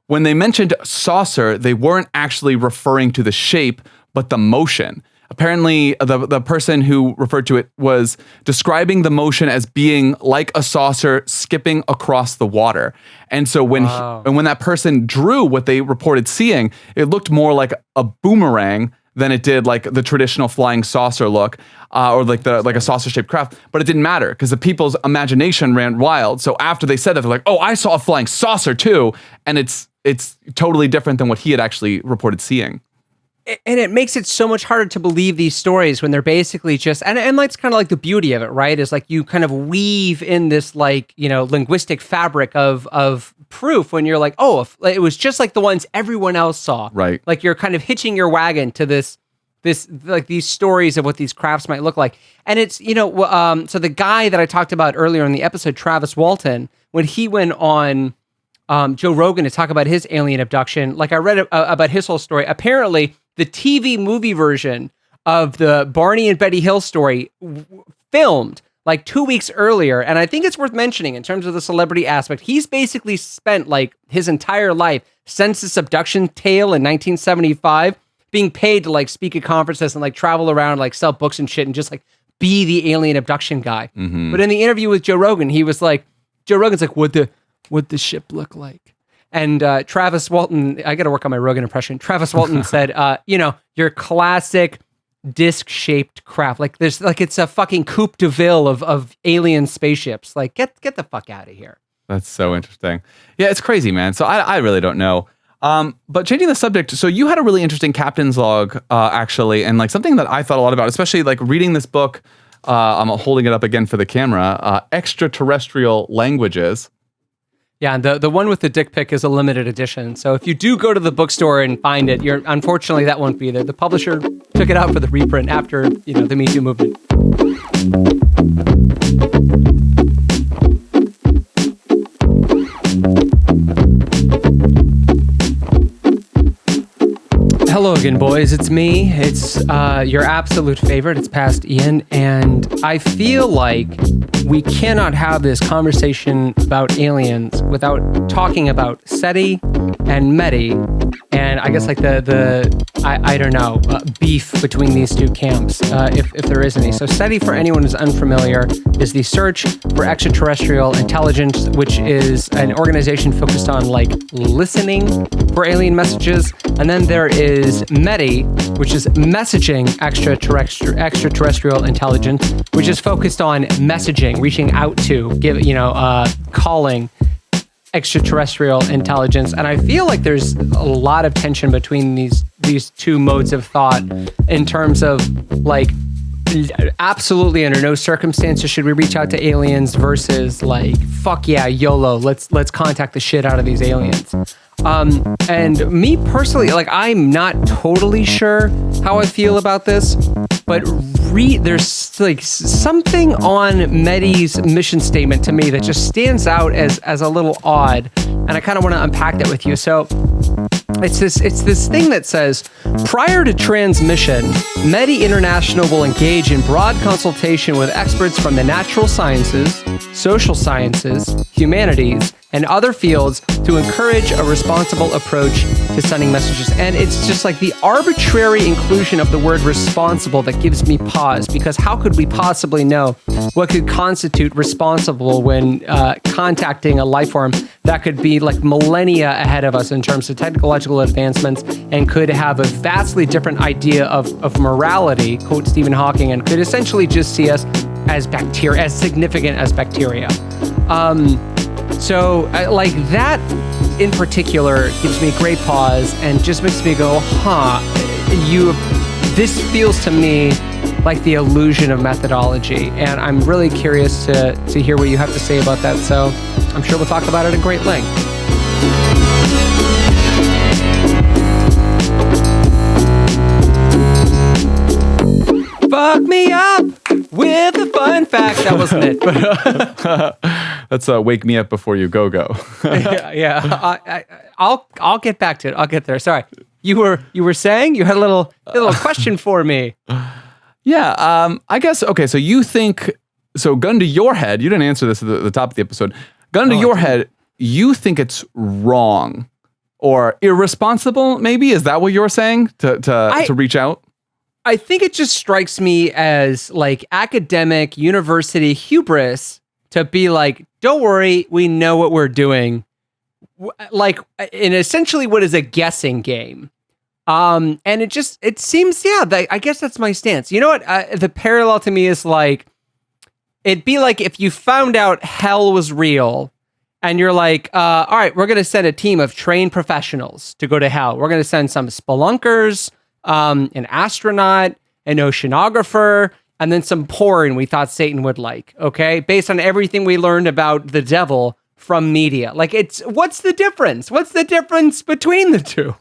when they mentioned saucer, they weren't actually referring to the shape, but the motion. Apparently, the person who referred to it was describing the motion as being like a saucer skipping across the water. And so when that person drew what they reported seeing, it looked more like a boomerang than it did like the traditional flying saucer look, or like a saucer-shaped craft. But it didn't matter because the people's imagination ran wild. So after they said that, they're like, "Oh, I saw a flying saucer too," and it's totally different than what he had actually reported seeing. And it makes it so much harder to believe these stories when they're basically just, and that's kind of like the beauty of it, right? Is like you kind of weave in this like, linguistic fabric of proof when you're like, oh, it was just like the ones everyone else saw. Right. Like you're kind of hitching your wagon to this like these stories of what these crafts might look like. And it's, so the guy that I talked about earlier in the episode, Travis Walton, when he went on Joe Rogan to talk about his alien abduction, like I read about his whole story. Apparently, the TV movie version of the Barney and Betty Hill story filmed like 2 weeks earlier. And I think it's worth mentioning in terms of the celebrity aspect. He's basically spent like his entire life since this abduction tale in 1975 being paid to like speak at conferences and like travel around, like sell books and shit and just like be the alien abduction guy. Mm-hmm. But in the interview with Joe Rogan, he was like, Joe Rogan's like, what'd the ship look like? And Travis Walton, I got to work on my Rogan impression. Travis Walton said, your classic disc-shaped craft, like there's like it's a fucking Coupe de Ville of alien spaceships. Like get the fuck out of here. That's so interesting. Yeah, it's crazy, man. So I really don't know. But changing the subject, so you had a really interesting captain's log, actually, and like something that I thought a lot about, especially like reading this book. I'm holding it up again for the camera. Extraterrestrial Languages. Yeah, and the one with the dick pic is a limited edition. So if you do go to the bookstore and find it, unfortunately that won't be there. The publisher took it out for the reprint after, the Me Too movement. Hello again, boys. It's me. It's your absolute favorite. It's past Ian. And I feel like we cannot have this conversation about aliens without talking about SETI and METI. And I guess like I don't know, beef between these two camps, if there is any. So SETI, for anyone who's unfamiliar, is the Search for Extraterrestrial Intelligence, which is an organization focused on like listening for alien messages. And then there is METI, which is Messaging Extraterrestrial Intelligence, which is focused on messaging, reaching out to, calling extraterrestrial intelligence. And I feel like there's a lot of tension between these two modes of thought in terms of like absolutely under no circumstances should we reach out to aliens versus like fuck yeah, YOLO, let's contact the shit out of these aliens. And me personally, like I'm not totally sure how I feel about this, but there's like something on METI's mission statement to me that just stands out as a little odd, and I kind of want to unpack that with you. So it's this thing that says, prior to transmission, METI International will engage in broad consultation with experts from the natural sciences, social sciences, humanities, and other fields to encourage a responsible approach to sending messages. And it's just like the arbitrary inclusion of the word responsible that gives me pause, because how could we possibly know what could constitute responsible when contacting a life form that could be like millennia ahead of us in terms of technological advancements and could have a vastly different idea of morality, quote Stephen Hawking, and could essentially just see us as bacteria, as significant as bacteria. So like that in particular gives me great pause and just makes me go, this feels to me like the illusion of methodology. And I'm really curious to hear what you have to say about that. So I'm sure we'll talk about it at great length. Fuck me up with a fun fact. That wasn't it. That's Wake Me Up Before You Go. Yeah. I'll get back to it. I'll get there. Sorry. You were saying you had a little question for me. Yeah. I guess. Okay. So you think, gun to your head, you didn't answer this at the top of the episode. Gun to your head, you think it's wrong or irresponsible, maybe? Is that what you're saying to reach out? I think it just strikes me as like academic university hubris to be like, don't worry, we know what we're doing. Like in essentially what is a guessing game. And it seems, I guess that's my stance. You know what? The parallel to me is like, it'd be like if you found out hell was real and you're like, all right, we're going to send a team of trained professionals to go to hell. We're going to send some spelunkers, an astronaut, an oceanographer, and then some porn we thought Satan would like, okay? Based on everything we learned about the devil from media. Like, what's the difference? What's the difference between the two?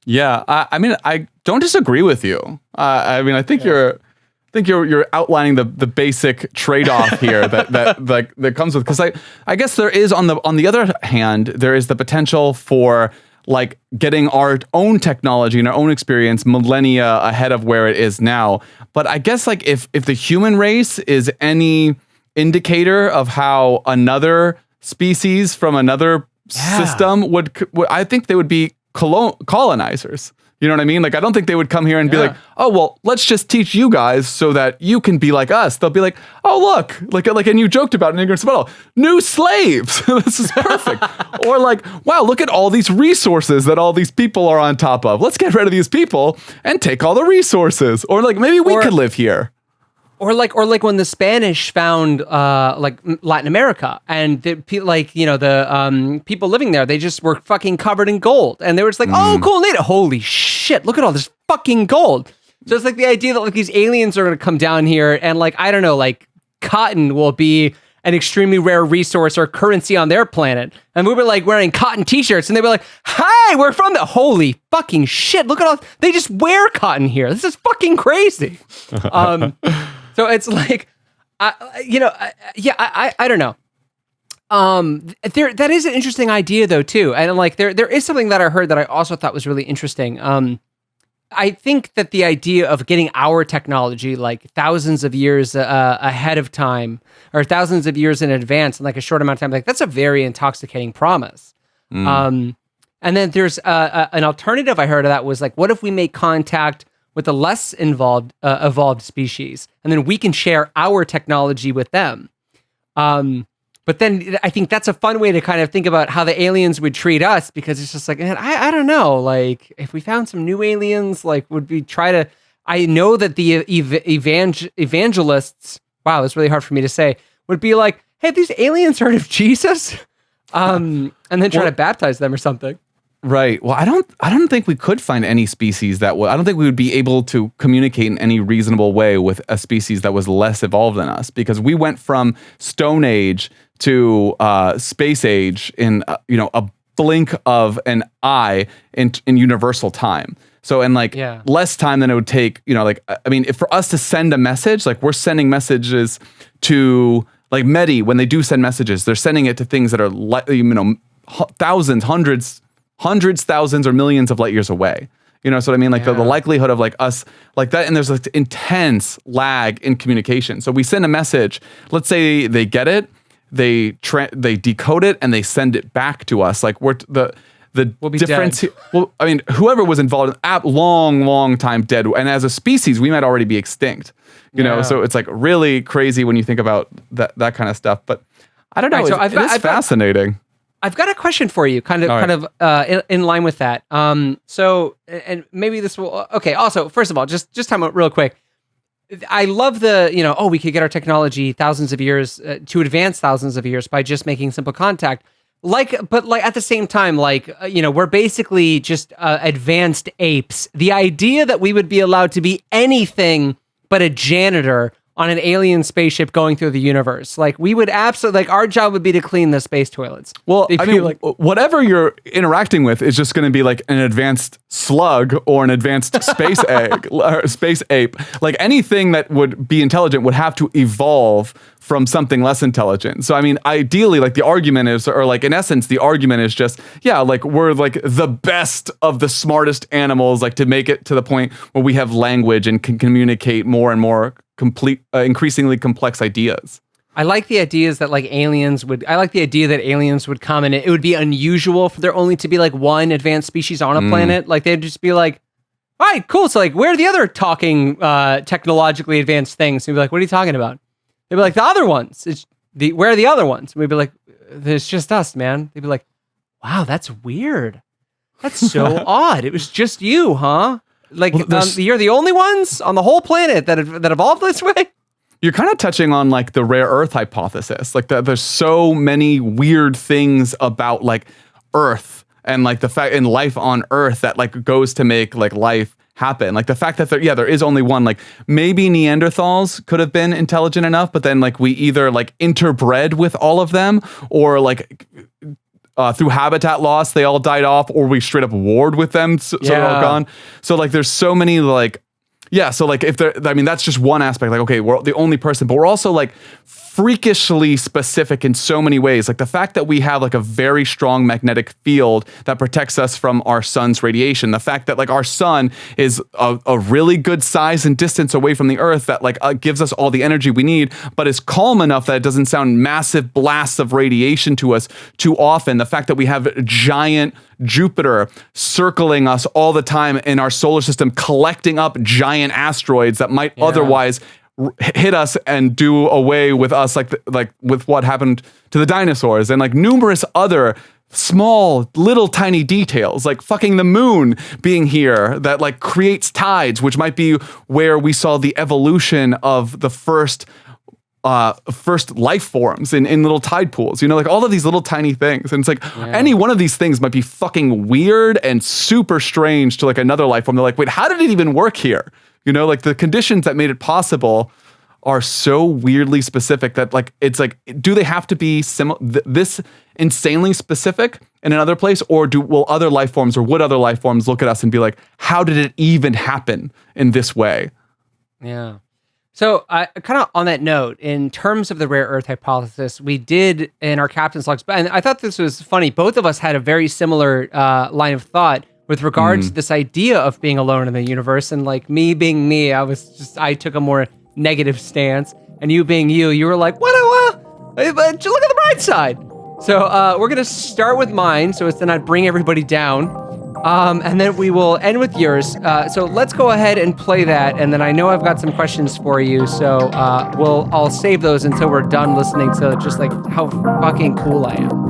Yeah, I mean, I don't disagree with you. I think you're outlining the basic trade-off here that comes with, because I guess there is on the other hand, there is the potential for like getting our own technology and our own experience millennia ahead of where it is now. But I guess like if the human race is any indicator of how another species from another system would, I think they would be colonizers. You know what I mean? Like, I don't think they would come here and be like, oh, well, let's just teach you guys so that you can be like us. They'll be like, oh, look, like, and you joked about in Ignorance Battle, new slaves. This is perfect. Or like, wow, look at all these resources that all these people are on top of. Let's get rid of these people and take all the resources. Or like, maybe we could live here. Or like when the Spanish found like Latin America, and the people living there, they just were fucking covered in gold, and they were just like, oh, cool, Nate, holy shit, look at all this fucking gold. So it's like the idea that like these aliens are gonna come down here, and like I don't know, like cotton will be an extremely rare resource or currency on their planet, and we were like wearing cotton t-shirts, and they were like, hi, we're from the holy fucking shit. Look at all they just wear cotton here. This is fucking crazy. So it's like, I don't know. That is an interesting idea though too, and like there is something that I heard that I also thought was really interesting. I think that the idea of getting our technology like thousands of years ahead of time or thousands of years in advance in like a short amount of time, like that's a very intoxicating promise. And then there's an alternative I heard of that was like, what if we make contact with a less evolved species, and then we can share our technology with them? But then I think that's a fun way to kind of think about how the aliens would treat us, because it's just like, man, I don't know. Like, if we found some new aliens, like, would we try to? I know that the evangelists, wow, it's really hard for me to say, would be like, hey, these aliens heard of Jesus, and then try to baptize them or something. Right. Well, I don't think we could find any species that would. I don't think we would be able to communicate in any reasonable way with a species that was less evolved than us, because we went from Stone Age to space age in a blink of an eye in universal time. So in less time than it would take. If for us to send a message, like we're sending messages to like Medi, when they do send messages, they're sending it to things that are thousands, hundreds, thousands, or millions of light years away. You know, so what I mean? Like the likelihood of like us like that, and there's like intense lag in communication. So we send a message, let's say they get it, they decode it, and they send it back to us. Like we'll difference. Well, I mean, whoever was involved, long time dead, and as a species, we might already be extinct. You know, so it's like really crazy when you think about that kind of stuff. But I don't know. Right, it's fascinating. I've got a question for you, kind of in line with that. So, and maybe this will. Okay. Also, first of all, just time out real quick. I love we could get our technology thousands of years to advance thousands of years by just making simple contact. But at the same time, we're basically just advanced apes. The idea that we would be allowed to be anything but a janitor on an alien spaceship going through the universe. Like, we would absolutely, like, our job would be to clean the space toilets. Well, I mean, like, whatever you're interacting with is just going to be like an advanced slug or an advanced space egg or space ape. Like, anything that would be intelligent would have to evolve from something less intelligent. So, I mean, ideally, like, the argument is, or like, in essence, the argument is just, yeah, like, we're like the best of the smartest animals, like, to make it to the point where we have language and can communicate more and more increasingly complex ideas. I like the idea that aliens would come, and it would be unusual for there only to be like one advanced species on a planet. Like, they'd just be like, all right, cool. So like, where are the other talking technologically advanced things? And we'd be like, what are you talking about? They'd be like, the other ones. Where are the other ones? And we'd be like, it's just us, man. They'd be like, wow, that's weird. That's so odd. It was just you, huh? Like, you're the only ones on the whole planet that evolved this way? You're kind of touching on like the rare earth hypothesis. Like, there's so many weird things about like Earth and like the fact in life on Earth that like goes to make like life happen. Like the fact that there is only one, like maybe Neanderthals could have been intelligent enough, but then like we either like interbred with all of them, or like through habitat loss, they all died off, or we straight up warred with them, so they're all gone. So like, there's so many like, so like that's just one aspect. Like, okay, we're the only person, but we're also like freakishly specific in so many ways. Like the fact that we have like a very strong magnetic field that protects us from our sun's radiation. The fact that like our sun is a really good size and distance away from the Earth that like gives us all the energy we need, but is calm enough that it doesn't sound massive blasts of radiation to us too often. The fact that we have giant Jupiter circling us all the time in our solar system, collecting up giant asteroids that might otherwise hit us and do away with us, like with what happened to the dinosaurs, and like numerous other small little tiny details, like fucking the moon being here that like creates tides, which might be where we saw the evolution of the first life forms in little tide pools, like all of these little tiny things. And it's like any one of these things might be fucking weird and super strange to like another life form. They're like, wait, how did it even work here? Like the conditions that made it possible are so weirdly specific that like, it's like, do they have to be this insanely specific in another place, or would other life forms look at us and be like, how did it even happen in this way? Yeah. So, kind of on that note, in terms of the rare earth hypothesis, we did in our captain's logs, and I thought this was funny. Both of us had a very similar line of thought. with regard to this idea of being alone in the universe. And like me being me, I took a more negative stance, and you being you were like, what? But look at the bright side. So we're gonna start with mine, so it's then I'd bring everybody down, and then we will end with yours. So let's go ahead and play that, and then I know I've got some questions for you. So I'll save those until we're done listening to just like how fucking cool I am.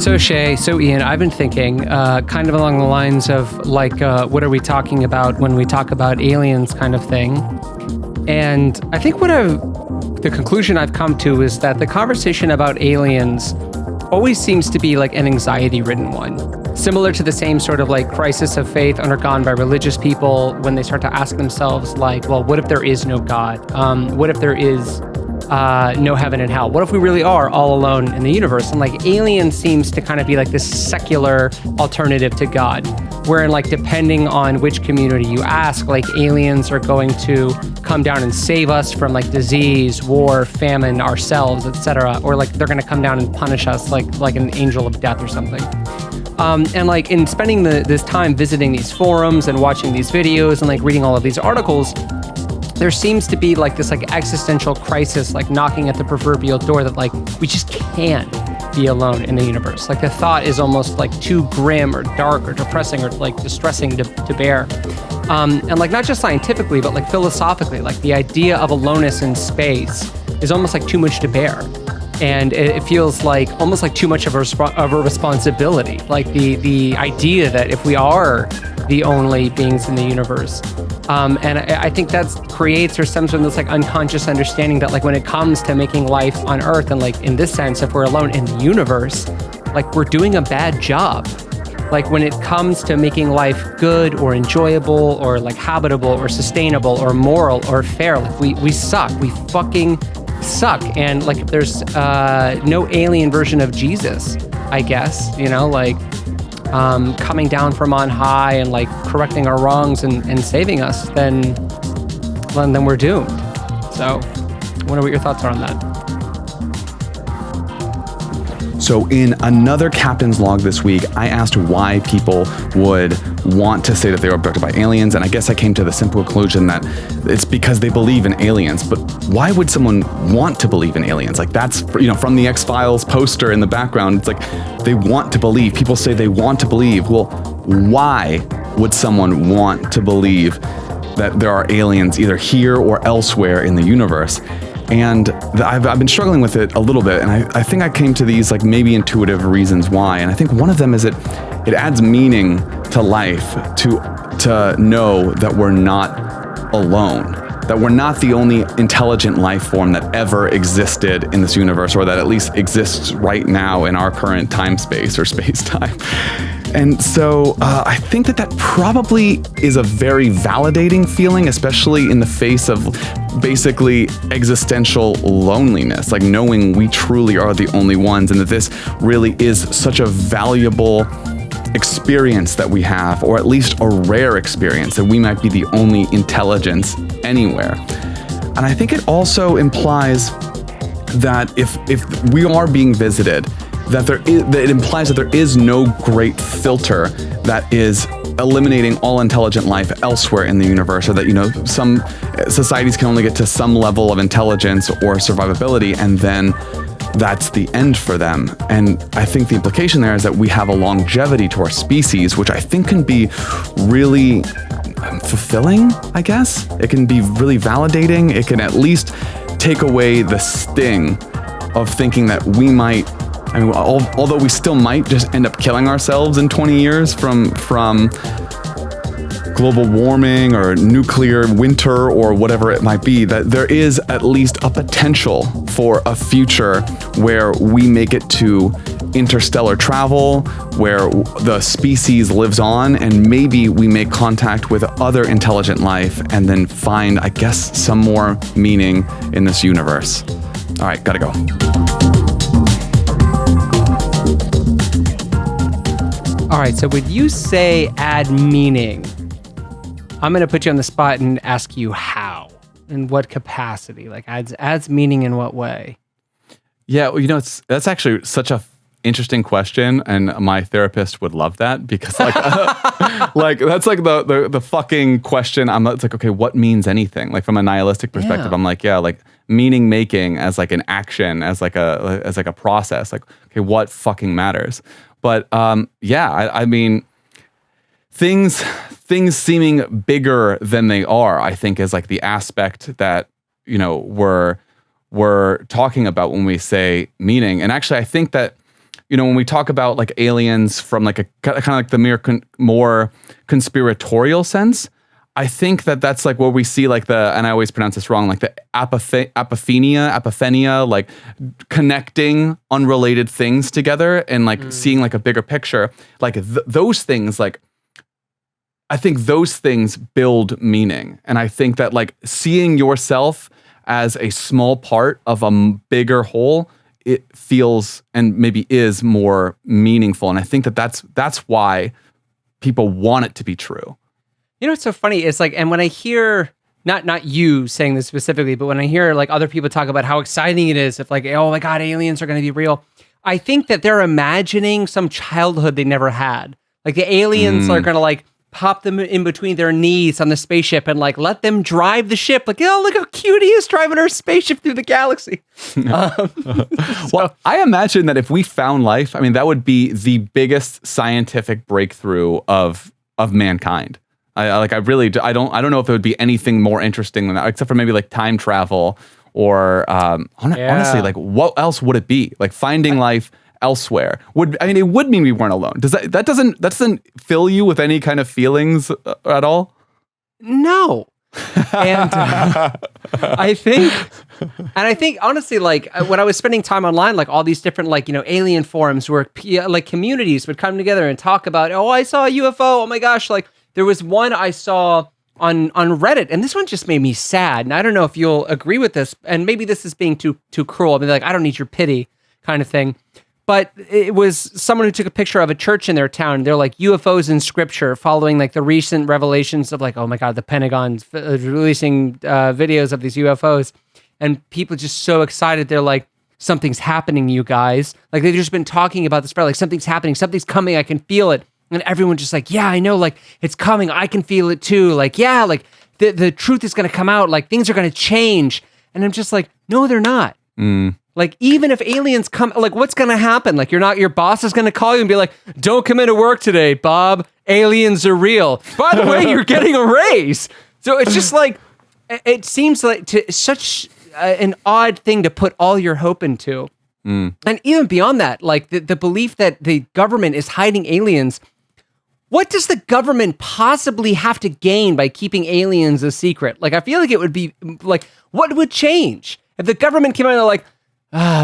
So Shaye, so Ian, I've been thinking kind of along the lines of like, what are we talking about when we talk about aliens kind of thing? And I think the conclusion I've come to is that the conversation about aliens always seems to be like an anxiety-ridden one. Similar to the same sort of like crisis of faith undergone by religious people when they start to ask themselves like, well, what if there is no God? What if there is no heaven and hell? What if we really are all alone in the universe? And like alien seems to kind of be like this secular alternative to God, wherein like depending on which community you ask, like aliens are going to come down and save us from like disease, war, famine, ourselves, etc., or like they're going to come down and punish us like an angel of death or something. And like in spending this time visiting these forums and watching these videos and like reading all of these articles, there seems to be like this like existential crisis like knocking at the proverbial door that like we just can't be alone in the universe. Like the thought is almost like too grim or dark or depressing or like distressing to bear. And like not just scientifically, but like philosophically, like the idea of aloneness in space is almost like too much to bear. And it feels like almost like too much of a responsibility. Like the idea that if we are the only beings in the universe, and I think that creates or stems from this like unconscious understanding that like when it comes to making life on Earth, and like in this sense, if we're alone in the universe, like we're doing a bad job. Like when it comes to making life good or enjoyable or like habitable or sustainable or moral or fair, like we suck. We fucking suck. And like if there's no alien version of Jesus, I guess, you know, like coming down from on high and like correcting our wrongs and saving us, then we're doomed. So I wonder what your thoughts are on that. So in another captain's log this week, I asked why people would want to say that they were abducted by aliens, and I guess I came to the simple conclusion that it's because they believe in aliens. But why would someone want to believe in aliens? Like that's, you know, from the X-Files poster in the background, it's like they want to believe. People say they want to believe. Well, why would someone want to believe that there are aliens either here or elsewhere in the universe? And I've been struggling with it a little bit, and I think I came to these like maybe intuitive reasons why. And I think one of them is it adds meaning to life to know that we're not alone, that we're not the only intelligent life form that ever existed in this universe, or that at least exists right now in our current time space or space time. And so I think that probably is a very validating feeling, especially in the face of basically existential loneliness, like knowing we truly are the only ones, and that this really is such a valuable experience that we have, or at least a rare experience, that we might be the only intelligence anywhere. And I think it also implies that if we are being visited, that it implies that there is no great filter that is eliminating all intelligent life elsewhere in the universe, or that, you know, some societies can only get to some level of intelligence or survivability, and then that's the end for them. And I think the implication there is that we have a longevity to our species, which I think can be really fulfilling, I guess. It can be really validating. It can at least take away the sting of thinking that we might, I mean, although we still might just end up killing ourselves in 20 years from global warming or nuclear winter or whatever it might be, that there is at least a potential for a future where we make it to interstellar travel, where the species lives on, and maybe we make contact with other intelligent life and then find, I guess, some more meaning in this universe. All right, gotta go. All right, so would you say add meaning? I'm going to put you on the spot and ask you how, in what capacity, like adds meaning in what way? Yeah, well, that's actually such a interesting question, and my therapist would love that because like that's like the fucking question. It's like, okay, what means anything? Like from a nihilistic perspective, Yeah. I'm like, yeah, like meaning making as like an action, as like a process. Like, okay, what fucking matters? But I mean, things seeming bigger than they are, I think, is like the aspect that we're talking about when we say meaning. And actually, I think that when we talk about like aliens from like a kind of like the more conspiratorial sense, I think that that's like where we see like and I always pronounce this wrong, like the apophenia, like connecting unrelated things together and like seeing like a bigger picture. Like those things, like I think those things build meaning. And I think that like seeing yourself as a small part of a bigger whole, it feels and maybe is more meaningful. And I think that that's why people want it to be true. What's so funny is like, and when I hear, not you saying this specifically, but when I hear like other people talk about how exciting it is, if like, oh my God, aliens are going to be real, I think that they're imagining some childhood they never had. Like the aliens are going to like pop them in between their knees on the spaceship and like let them drive the ship. Like, oh, look how cute he is driving our spaceship through the galaxy. Well, I imagine that if we found life, I mean, that would be the biggest scientific breakthrough of mankind. I don't know if there would be anything more interesting than that, except for maybe like time travel or honestly, like what else would it be? Like finding life elsewhere it would mean we weren't alone. That doesn't fill you with any kind of feelings at all? No. And I think honestly, like when I was spending time online, like all these different like alien forums where like communities would come together and talk about, oh, I saw a UFO. Oh my gosh, like there was one I saw on Reddit, and this one just made me sad. And I don't know if you'll agree with this, and maybe this is being too cruel. I mean, like I don't need your pity kind of thing. But it was someone who took a picture of a church in their town. They're like UFOs in scripture, following like the recent revelations of like, oh my God, the Pentagon's releasing videos of these UFOs. And people just so excited. They're like, something's happening, you guys. Like they've just been talking about this for like, something's happening, something's coming, I can feel it. And everyone just like, yeah, I know, like it's coming, I can feel it too. Like, yeah, like the truth is going to come out, like things are going to change. And I'm just like, no, they're not. Like, even if aliens come, like, what's going to happen? Like, your boss is going to call you and be like, don't come into work today, Bob. Aliens are real. By the way, you're getting a raise. So it's just like, it seems like such an odd thing to put all your hope into. And even beyond that, like the belief that the government is hiding aliens. What does the government possibly have to gain by keeping aliens a secret? Like, I feel like it would be like, what would change if the government came out and they're like,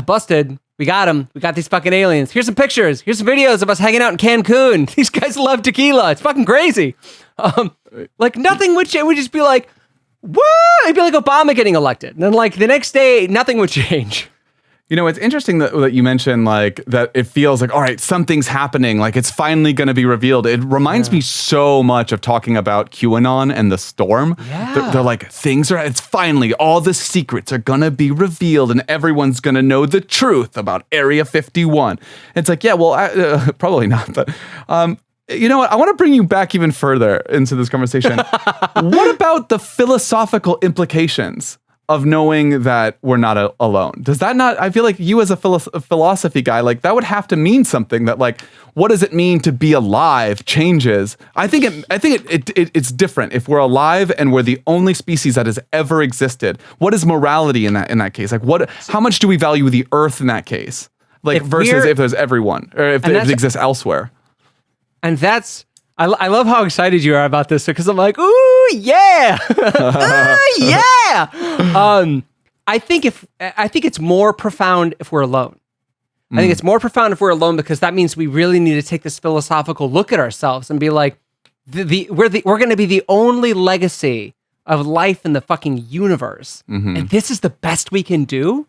busted. We got them. We got these fucking aliens. Here's some pictures. Here's some videos of us hanging out in Cancun. These guys love tequila. It's fucking crazy. Like nothing would change. It would just be like, what? It'd be like Obama getting elected. And then like the next day, nothing would change. It's interesting that you mentioned like that it feels like, all right, something's happening. Like it's finally going to be revealed. It reminds me so much of talking about QAnon and the storm. Yeah. They're like, it's finally, all the secrets are going to be revealed and everyone's going to know the truth about Area 51. It's like, yeah, well, probably not. But you know what? I want to bring you back even further into this conversation. What about the philosophical implications of knowing that we're not alone? Does that not, I feel like you as a philosophy guy, like that would have to mean something that like, what does it mean to be alive changes. I think it's different if we're alive and we're the only species that has ever existed. What is morality in that case? Like how much do we value the earth in that case? Like versus if there's everyone or if it exists elsewhere. And that's, I love how excited you are about this because I'm like, ooh, yeah. Yeah. I think it's more profound if we're alone. I think it's more profound if we're alone because that means we really need to take this philosophical look at ourselves and be like, we're going to be the only legacy of life in the fucking universe. And this is the best we can do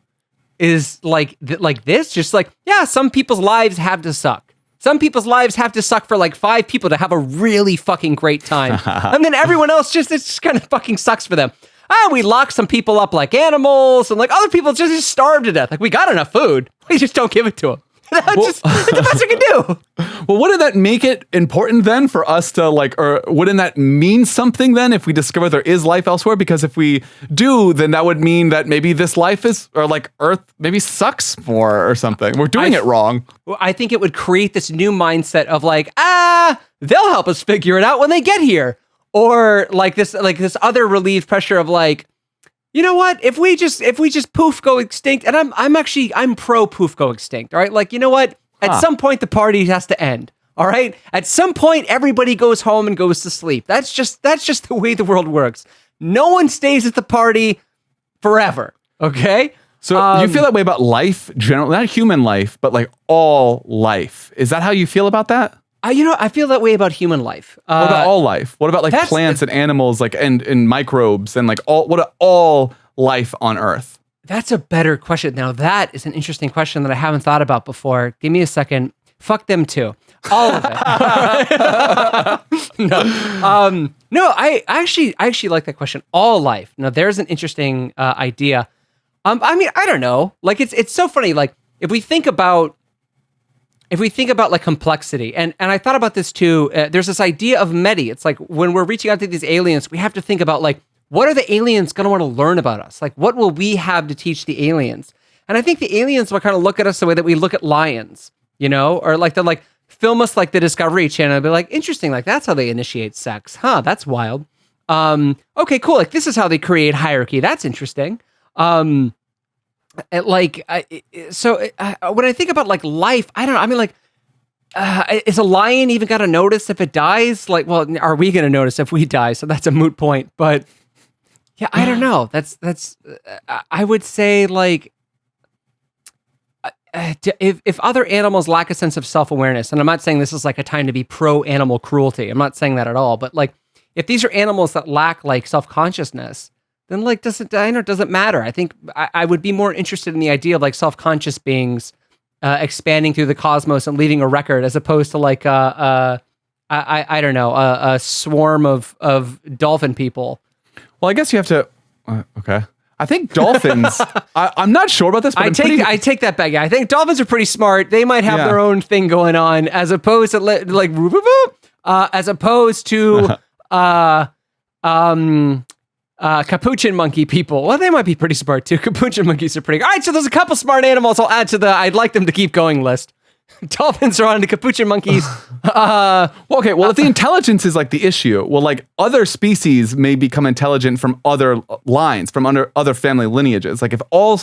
is like this, just like, yeah, some people's lives have to suck. Some people's lives have to suck for like 5 people to have a really fucking great time. And then everyone else it just kind of fucking sucks for them. we lock some people up like animals, and like other people just starve to death. Like, we got enough food, we just don't give it to them. That's the best we can do. Well, wouldn't that make it important then for us to like, or wouldn't that mean something then if we discover there is life elsewhere? Because if we do, then that would mean that maybe this life is, or like Earth maybe sucks more or something. We're doing it wrong. I think it would create this new mindset of like, they'll help us figure it out when they get here. Or like this other relieved pressure of like, you know what? If we just poof go extinct, and I'm pro poof go extinct. All right, like, you know what? At some point the party has to end. All right, at some point everybody goes home and goes to sleep. That's just the way the world works. No one stays at the party forever. Okay. So you feel that way about life, general, not human life, but like all life. Is that how you feel about that? I feel that way about human life. What about all life? What about like plants and animals, like and microbes and like all life on Earth? That's a better question. Now that is an interesting question that I haven't thought about before. Give me a second. Fuck them too. All of it. No, I actually like that question. All life. Now there's an interesting idea. I mean, I don't know. Like it's so funny. Like if we think about like complexity, and I thought about this too, there's this idea of METI. It's like when we're reaching out to these aliens, we have to think about like, what are the aliens going to want to learn about us? Like, what will we have to teach the aliens? And I think the aliens will kind of look at us the way that we look at lions, you know, or like they'll like film us like the Discovery Channel and be like, interesting, like that's how they initiate sex. Huh, that's wild. Okay, cool. Like this is how they create hierarchy. That's interesting. So when I think about like life, I don't know. I mean, like, is a lion even got to notice if it dies? Like, well, are we going to notice if we die? So that's a moot point. But yeah, I don't know. I would say like, if other animals lack a sense of self-awareness, and I'm not saying this is like a time to be pro-animal cruelty. I'm not saying that at all. But like, if these are animals that lack like self-consciousness, then like, doesn't matter. I think I would be more interested in the idea of like self-conscious beings expanding through the cosmos and leaving a record, as opposed to like I don't know, a swarm of dolphin people. Well, I guess you have to. Okay, I think dolphins. I'm not sure about this, but I take that back. Yeah, I think dolphins are pretty smart. They might have their own thing going on, as opposed to like as opposed to capuchin monkey people. Well, they might be pretty smart too. Capuchin monkeys are pretty. All right, so there's a couple smart animals I'll add to the I'd like them to keep going list. Dolphins are on the capuchin monkeys. Okay, well, if the intelligence is like the issue, well, like other species may become intelligent from other lines, from under other family lineages. Like if all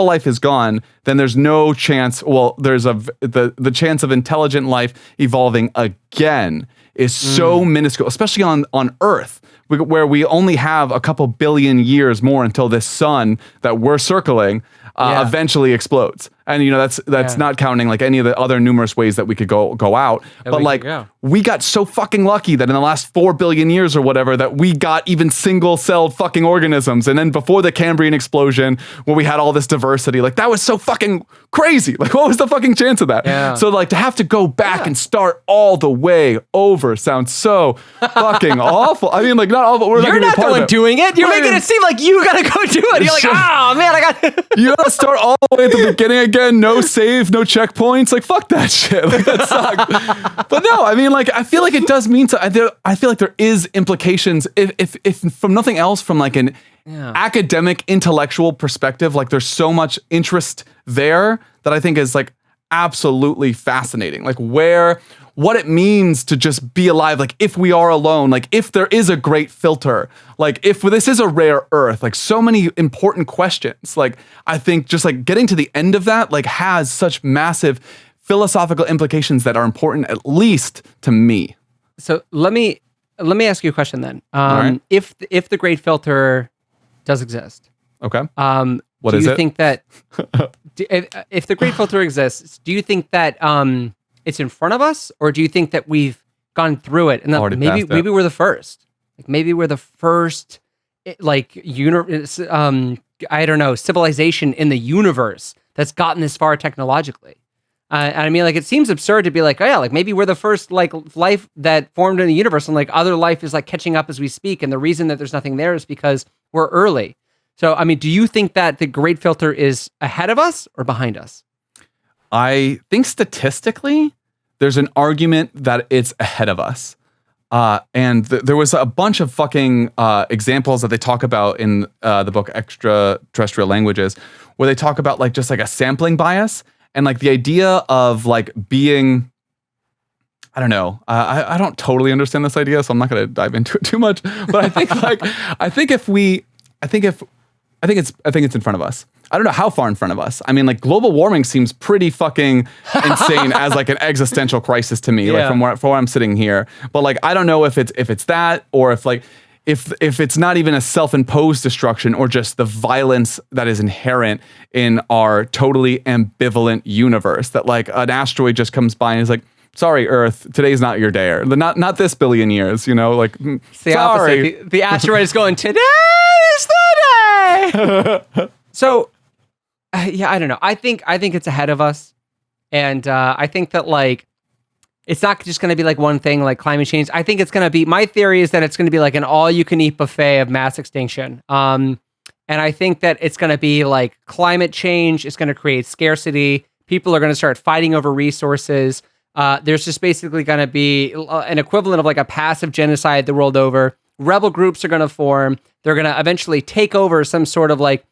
life is gone, then there's no chance. Well, there's the chance of intelligent life evolving again is so minuscule, especially on Earth, where we only have a couple billion years more until this sun that we're circling eventually explodes. And you know that's not counting like any of the other numerous ways that we could go out. But like we got so fucking lucky that in the last 4 billion years or whatever that we got even single-celled fucking organisms. And then before the Cambrian explosion, where we had all this diversity, like that was so fucking crazy. Like what was the fucking chance of that? Yeah. So like to have to go back and start all the way over sounds so fucking awful. I mean, like not awful. You're not the one doing it. You're making it seem like you gotta go do it. You're like, oh man, I got. You gotta start all the way at the beginning again. No save, no checkpoints. Like fuck that shit. Like that sucks. But no, I mean, like I feel like it does mean so. I feel like there is implications. If from nothing else, from like an academic, intellectual perspective, like there's so much interest there that I think is like absolutely fascinating. Like what it means to just be alive, like if we are alone, like if there is a great filter, like if this is a rare Earth, like so many important questions. Like I think just like getting to the end of that, like has such massive philosophical implications that are important, at least to me. So let me ask you a question then. Right. If the great filter does exist, okay, what do you think that if the great filter exists, do you think that it's in front of us, or do you think that we've gone through it and that maybe we're the first? Like maybe we're the first, like I don't know, civilization in the universe that's gotten this far technologically. And I mean, like it seems absurd to be like, oh yeah, like maybe we're the first like life that formed in the universe, and like other life is like catching up as we speak. And the reason that there's nothing there is because we're early. So, I mean, do you think that the great filter is ahead of us or behind us? I think statistically, there's an argument that it's ahead of us. And there was a bunch of fucking examples that they talk about in the book Extraterrestrial Languages, where they talk about like just like a sampling bias and like the idea of like being, I don't know, I don't totally understand this idea, so I'm not going to dive into it too much. But I think like I think it's in front of us. I don't know how far in front of us. I mean, like global warming seems pretty fucking insane as like an existential crisis to me, like from where I'm sitting here. But like, I don't know if it's that, or if like, if it's not even a self-imposed destruction or just the violence that is inherent in our totally ambivalent universe, that like an asteroid just comes by and is like, sorry, Earth, today's not your day, or not this billion years, you know, like, it's the sorry. opposite. The asteroid is going, today is the day. So, yeah, I don't know. I think it's ahead of us. And I think that like, it's not just going to be like one thing like climate change. I think it's going to be, my theory is that it's going to be like an all you can eat buffet of mass extinction. And I think that it's going to be like climate change. It's going to create scarcity. People are going to start fighting over resources. There's just basically going to be an equivalent of like a passive genocide the world over. Rebel groups are going to form. They're going to eventually take over some sort of like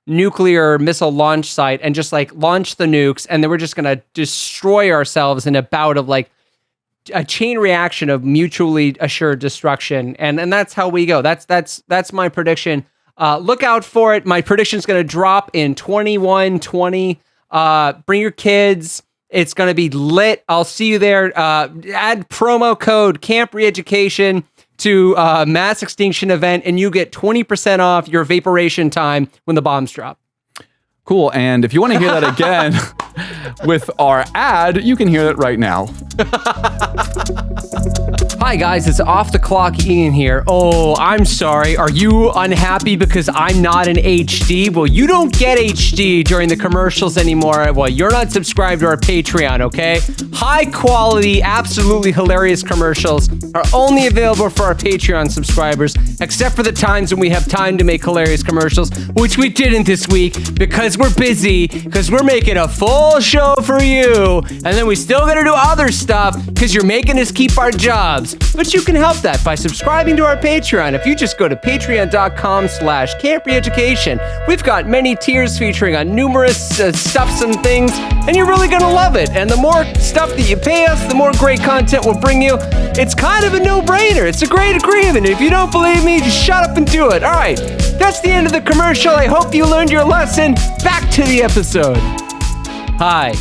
nuclear missile launch site and just like launch the nukes. And then we're just going to destroy ourselves in a bout of like a chain reaction of mutually assured destruction. And that's how we go. That's my prediction. Look out for it. My prediction is going to drop in 2120. Bring your kids. It's going to be lit. I'll see you there. Add promo code Camp Reeducation to mass extinction event, and you get 20% off your vaporation time when the bombs drop. Cool. And if you want to hear that again with our ad, you can hear it right now. Hi guys, it's Off the Clock Ian here. Oh, I'm sorry. Are you unhappy because I'm not in HD? Well, you don't get HD during the commercials anymore. Well, you're not subscribed to our Patreon, okay? High quality, absolutely hilarious commercials are only available for our Patreon subscribers, except for the times when we have time to make hilarious commercials, which we didn't this week because we're busy, because we're making a full show for you, and then we still gotta do other stuff because you're making us keep our jobs. But you can help that by subscribing to our Patreon. If you just go to patreon.com/campreeducation, we've got many tiers featuring on numerous stuffs and things, and you're really gonna love it. And the more stuff that you pay us, the more great content we'll bring you. It's kind of a no-brainer. It's a great agreement. If you don't believe me, just shut up and do it. All right, that's the end of the commercial. I hope you learned your lesson. Back to the episode. Hi,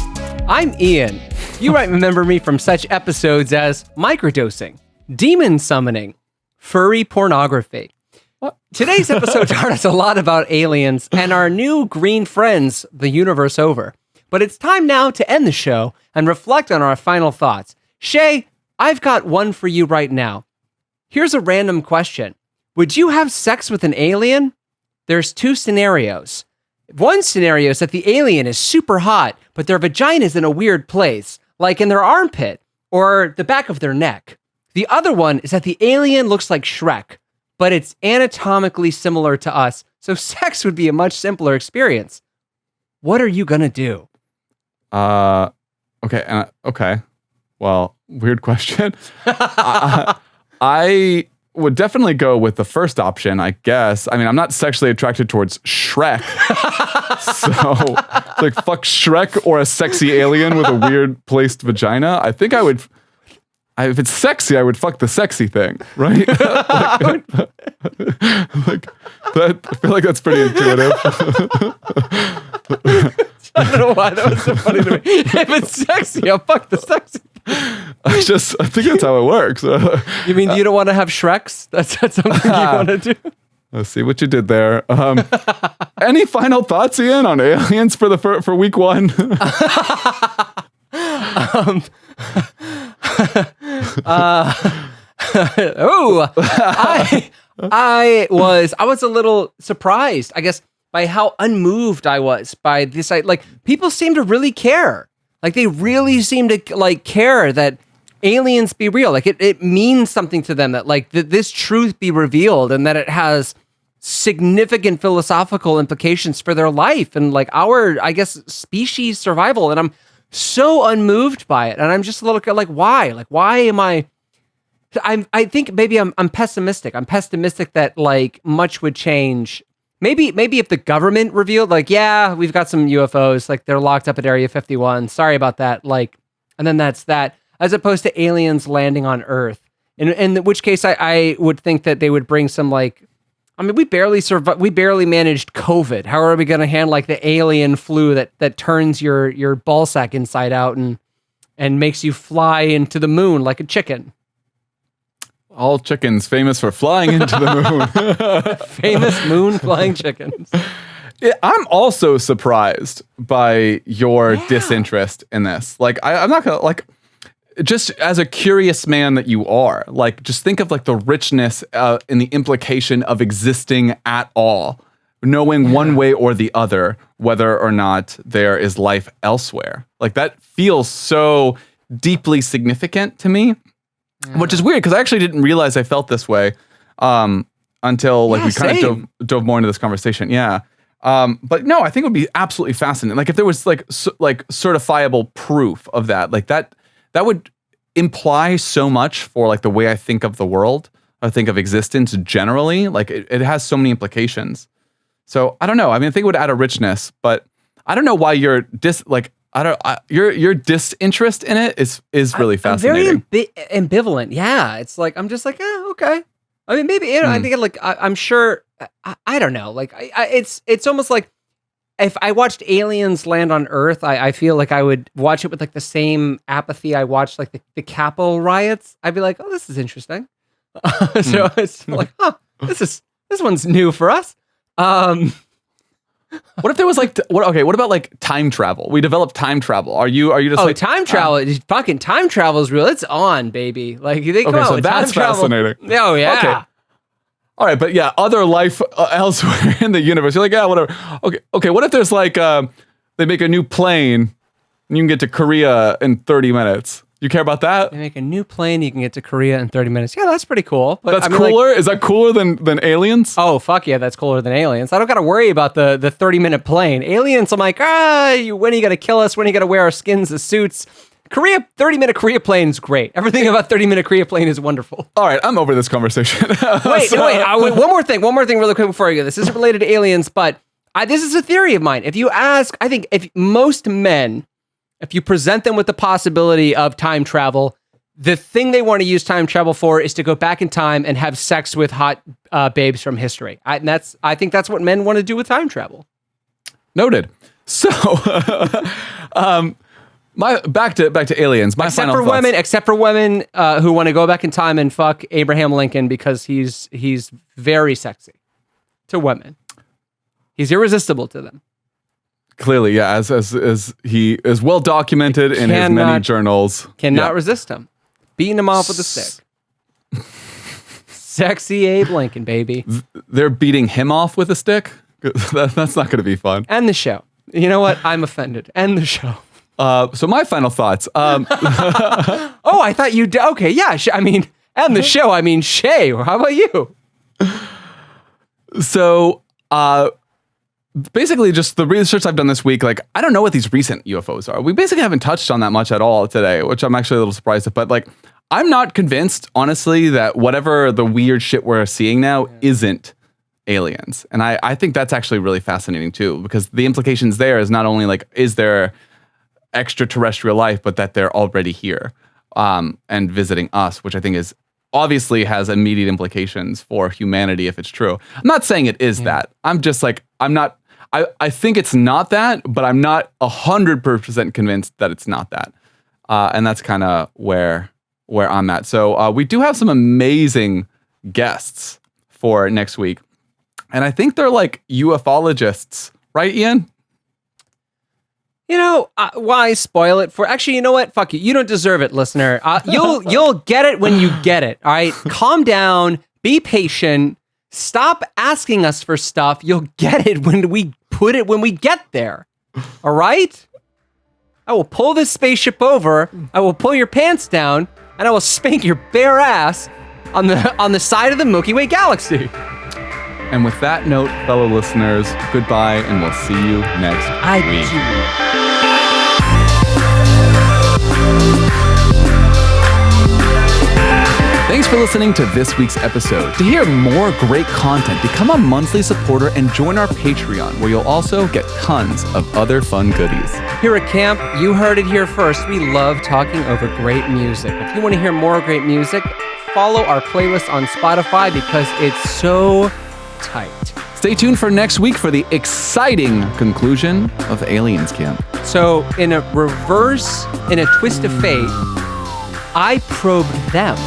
I'm Ian. You might remember me from such episodes as microdosing, demon summoning, furry pornography. Today's episode taught us a lot about aliens and our new green friends the universe over. But it's time now to end the show and reflect on our final thoughts. Shaye, I've got one for you right now. Here's a random question. Would you have sex with an alien? There's two scenarios. One scenario is that the alien is super hot, but their vagina is in a weird place, like in their armpit or the back of their neck. The other one is that the alien looks like Shrek, but it's anatomically similar to us, so sex would be a much simpler experience. What are you gonna do? Okay. Well, weird question. I would definitely go with the first option, I guess. I mean, I'm not sexually attracted towards Shrek. So, like, fuck Shrek or a sexy alien with a weird placed vagina. I think I would, if it's sexy, I would fuck the sexy thing, right? like that, I feel like that's pretty intuitive. I don't know why that was so funny to me. If it's sexy, I'll fuck the sexy. I think that's how it works. You mean you don't want to have Shreks? That's something you want to do? Let's see what you did there. Any final thoughts, Ian, on aliens for week one? I was a little surprised, I guess, by how unmoved I was by this. Like, people seem to really care. Like, they really seem to like care that aliens be real. Like, it means something to them that like this truth be revealed and that it has significant philosophical implications for their life and like our, I guess, species survival. And I'm so unmoved by it. And I'm just a little like, why? Like, why am I think maybe I'm pessimistic. I'm pessimistic that like much would change. Maybe if the government revealed like, yeah, we've got some UFOs, like they're locked up at Area 51. Sorry about that. Like, and then that's that, as opposed to aliens landing on Earth. In which case I would think that they would bring some like, I mean, we barely managed COVID. How are we going to handle like the alien flu that turns your ball sack inside out and makes you fly into the moon like a chicken? All chickens famous for flying into the moon. Famous moon flying chickens. Yeah, I'm also surprised by your disinterest in this. Like, I'm not gonna like, just as a curious man that you are, like, just think of like the richness and the implication of existing at all, knowing one way or the other whether or not there is life elsewhere. Like that feels so deeply significant to me, which is weird because I actually didn't realize I felt this way until like we kind of dove more into this conversation. Yeah. But no, I think it would be absolutely fascinating. Like if there was like certifiable proof of that, like that would imply so much for like the way I think of the world, I think of existence generally. Like it has so many implications. So I don't know. I mean, I think it would add a richness, but I don't know why your your disinterest in it is really fascinating. I'm very ambivalent. Yeah, it's like I'm just like, okay. I mean, maybe I think like I'm sure. I don't know. Like it's almost like if I watched aliens land on Earth, I feel like I would watch it with like the same apathy I watched like the Capitol riots. I'd be like, oh, this is interesting. So it's like, this one's new for us. What if there was like what about like time travel? We developed time travel. Are you just like time travel? Fucking time travel is real. It's on, baby. Like they come out so with that's time fascinating. Travel. Oh yeah. Okay. All right, but yeah, other life elsewhere in the universe. You're like, yeah, whatever. Okay. What if there's like they make a new plane and you can get to Korea in 30 minutes? You care about that? They make a new plane, you can get to Korea in 30 minutes. Yeah, that's pretty cool. But that's cooler? Like, is that cooler than aliens? Oh, fuck yeah, that's cooler than aliens. I don't got to worry about the 30-minute plane. Aliens, I'm like, when are you going to kill us? When are you going to wear our skins as suits? 30-minute Korea plane is great. Everything about 30-minute Korea plane is wonderful. All right, I'm over this conversation. Wait, one more thing really quick before I go. This isn't related to aliens, but this is a theory of mine. If you ask, I think if most men, if you present them with the possibility of time travel, the thing they want to use time travel for is to go back in time and have sex with hot babes from history. I think that's what men want to do with time travel. Noted. So, back to aliens. Except for women who want to go back in time and fuck Abraham Lincoln because he's very sexy to women. He's irresistible to them. Clearly, yeah, as he is well documented in his many journals. Cannot resist him. Beating him off with a stick. Sexy Abe Lincoln, baby. They're beating him off with a stick? That's not going to be fun. End the show. You know what? I'm offended. End the show. So my final thoughts. Oh, I thought you did. Okay, yeah. End the show. I mean, Shaye, how about you? So, basically, just the research I've done this week, like, I don't know what these recent UFOs are. We basically haven't touched on that much at all today, which I'm actually a little surprised at. But, like, I'm not convinced, honestly, that whatever the weird shit we're seeing now isn't aliens. And I think that's actually really fascinating, too, because the implications there is not only, like, is there extraterrestrial life, but that they're already here and visiting us, which I think is obviously has immediate implications for humanity if it's true. I'm not saying it is that. I'm just like, I think it's not that, but I'm not 100% convinced that it's not that. And that's kind of where I'm at. So we do have some amazing guests for next week. And I think they're like ufologists, right, Ian? You know, why spoil it for? Actually, you know what? Fuck you. You don't deserve it, listener. You'll get it when you get it. All right, calm down. Be patient. Stop asking us for stuff. You'll get it when we put it when we get there. All right. I will pull this spaceship over. I will pull your pants down, and I will spank your bare ass on the side of the Milky Way galaxy. And with that note, fellow listeners, goodbye, and we'll see you next week. Thanks for listening to this week's episode. To hear more great content, become a monthly supporter and join our Patreon, where you'll also get tons of other fun goodies. Here at camp, you heard it here first. We love talking over great music. If you want to hear more great music, follow our playlist on Spotify because it's so tight. Stay tuned for next week for the exciting conclusion of Aliens Camp. So, in a twist of fate, I probed them.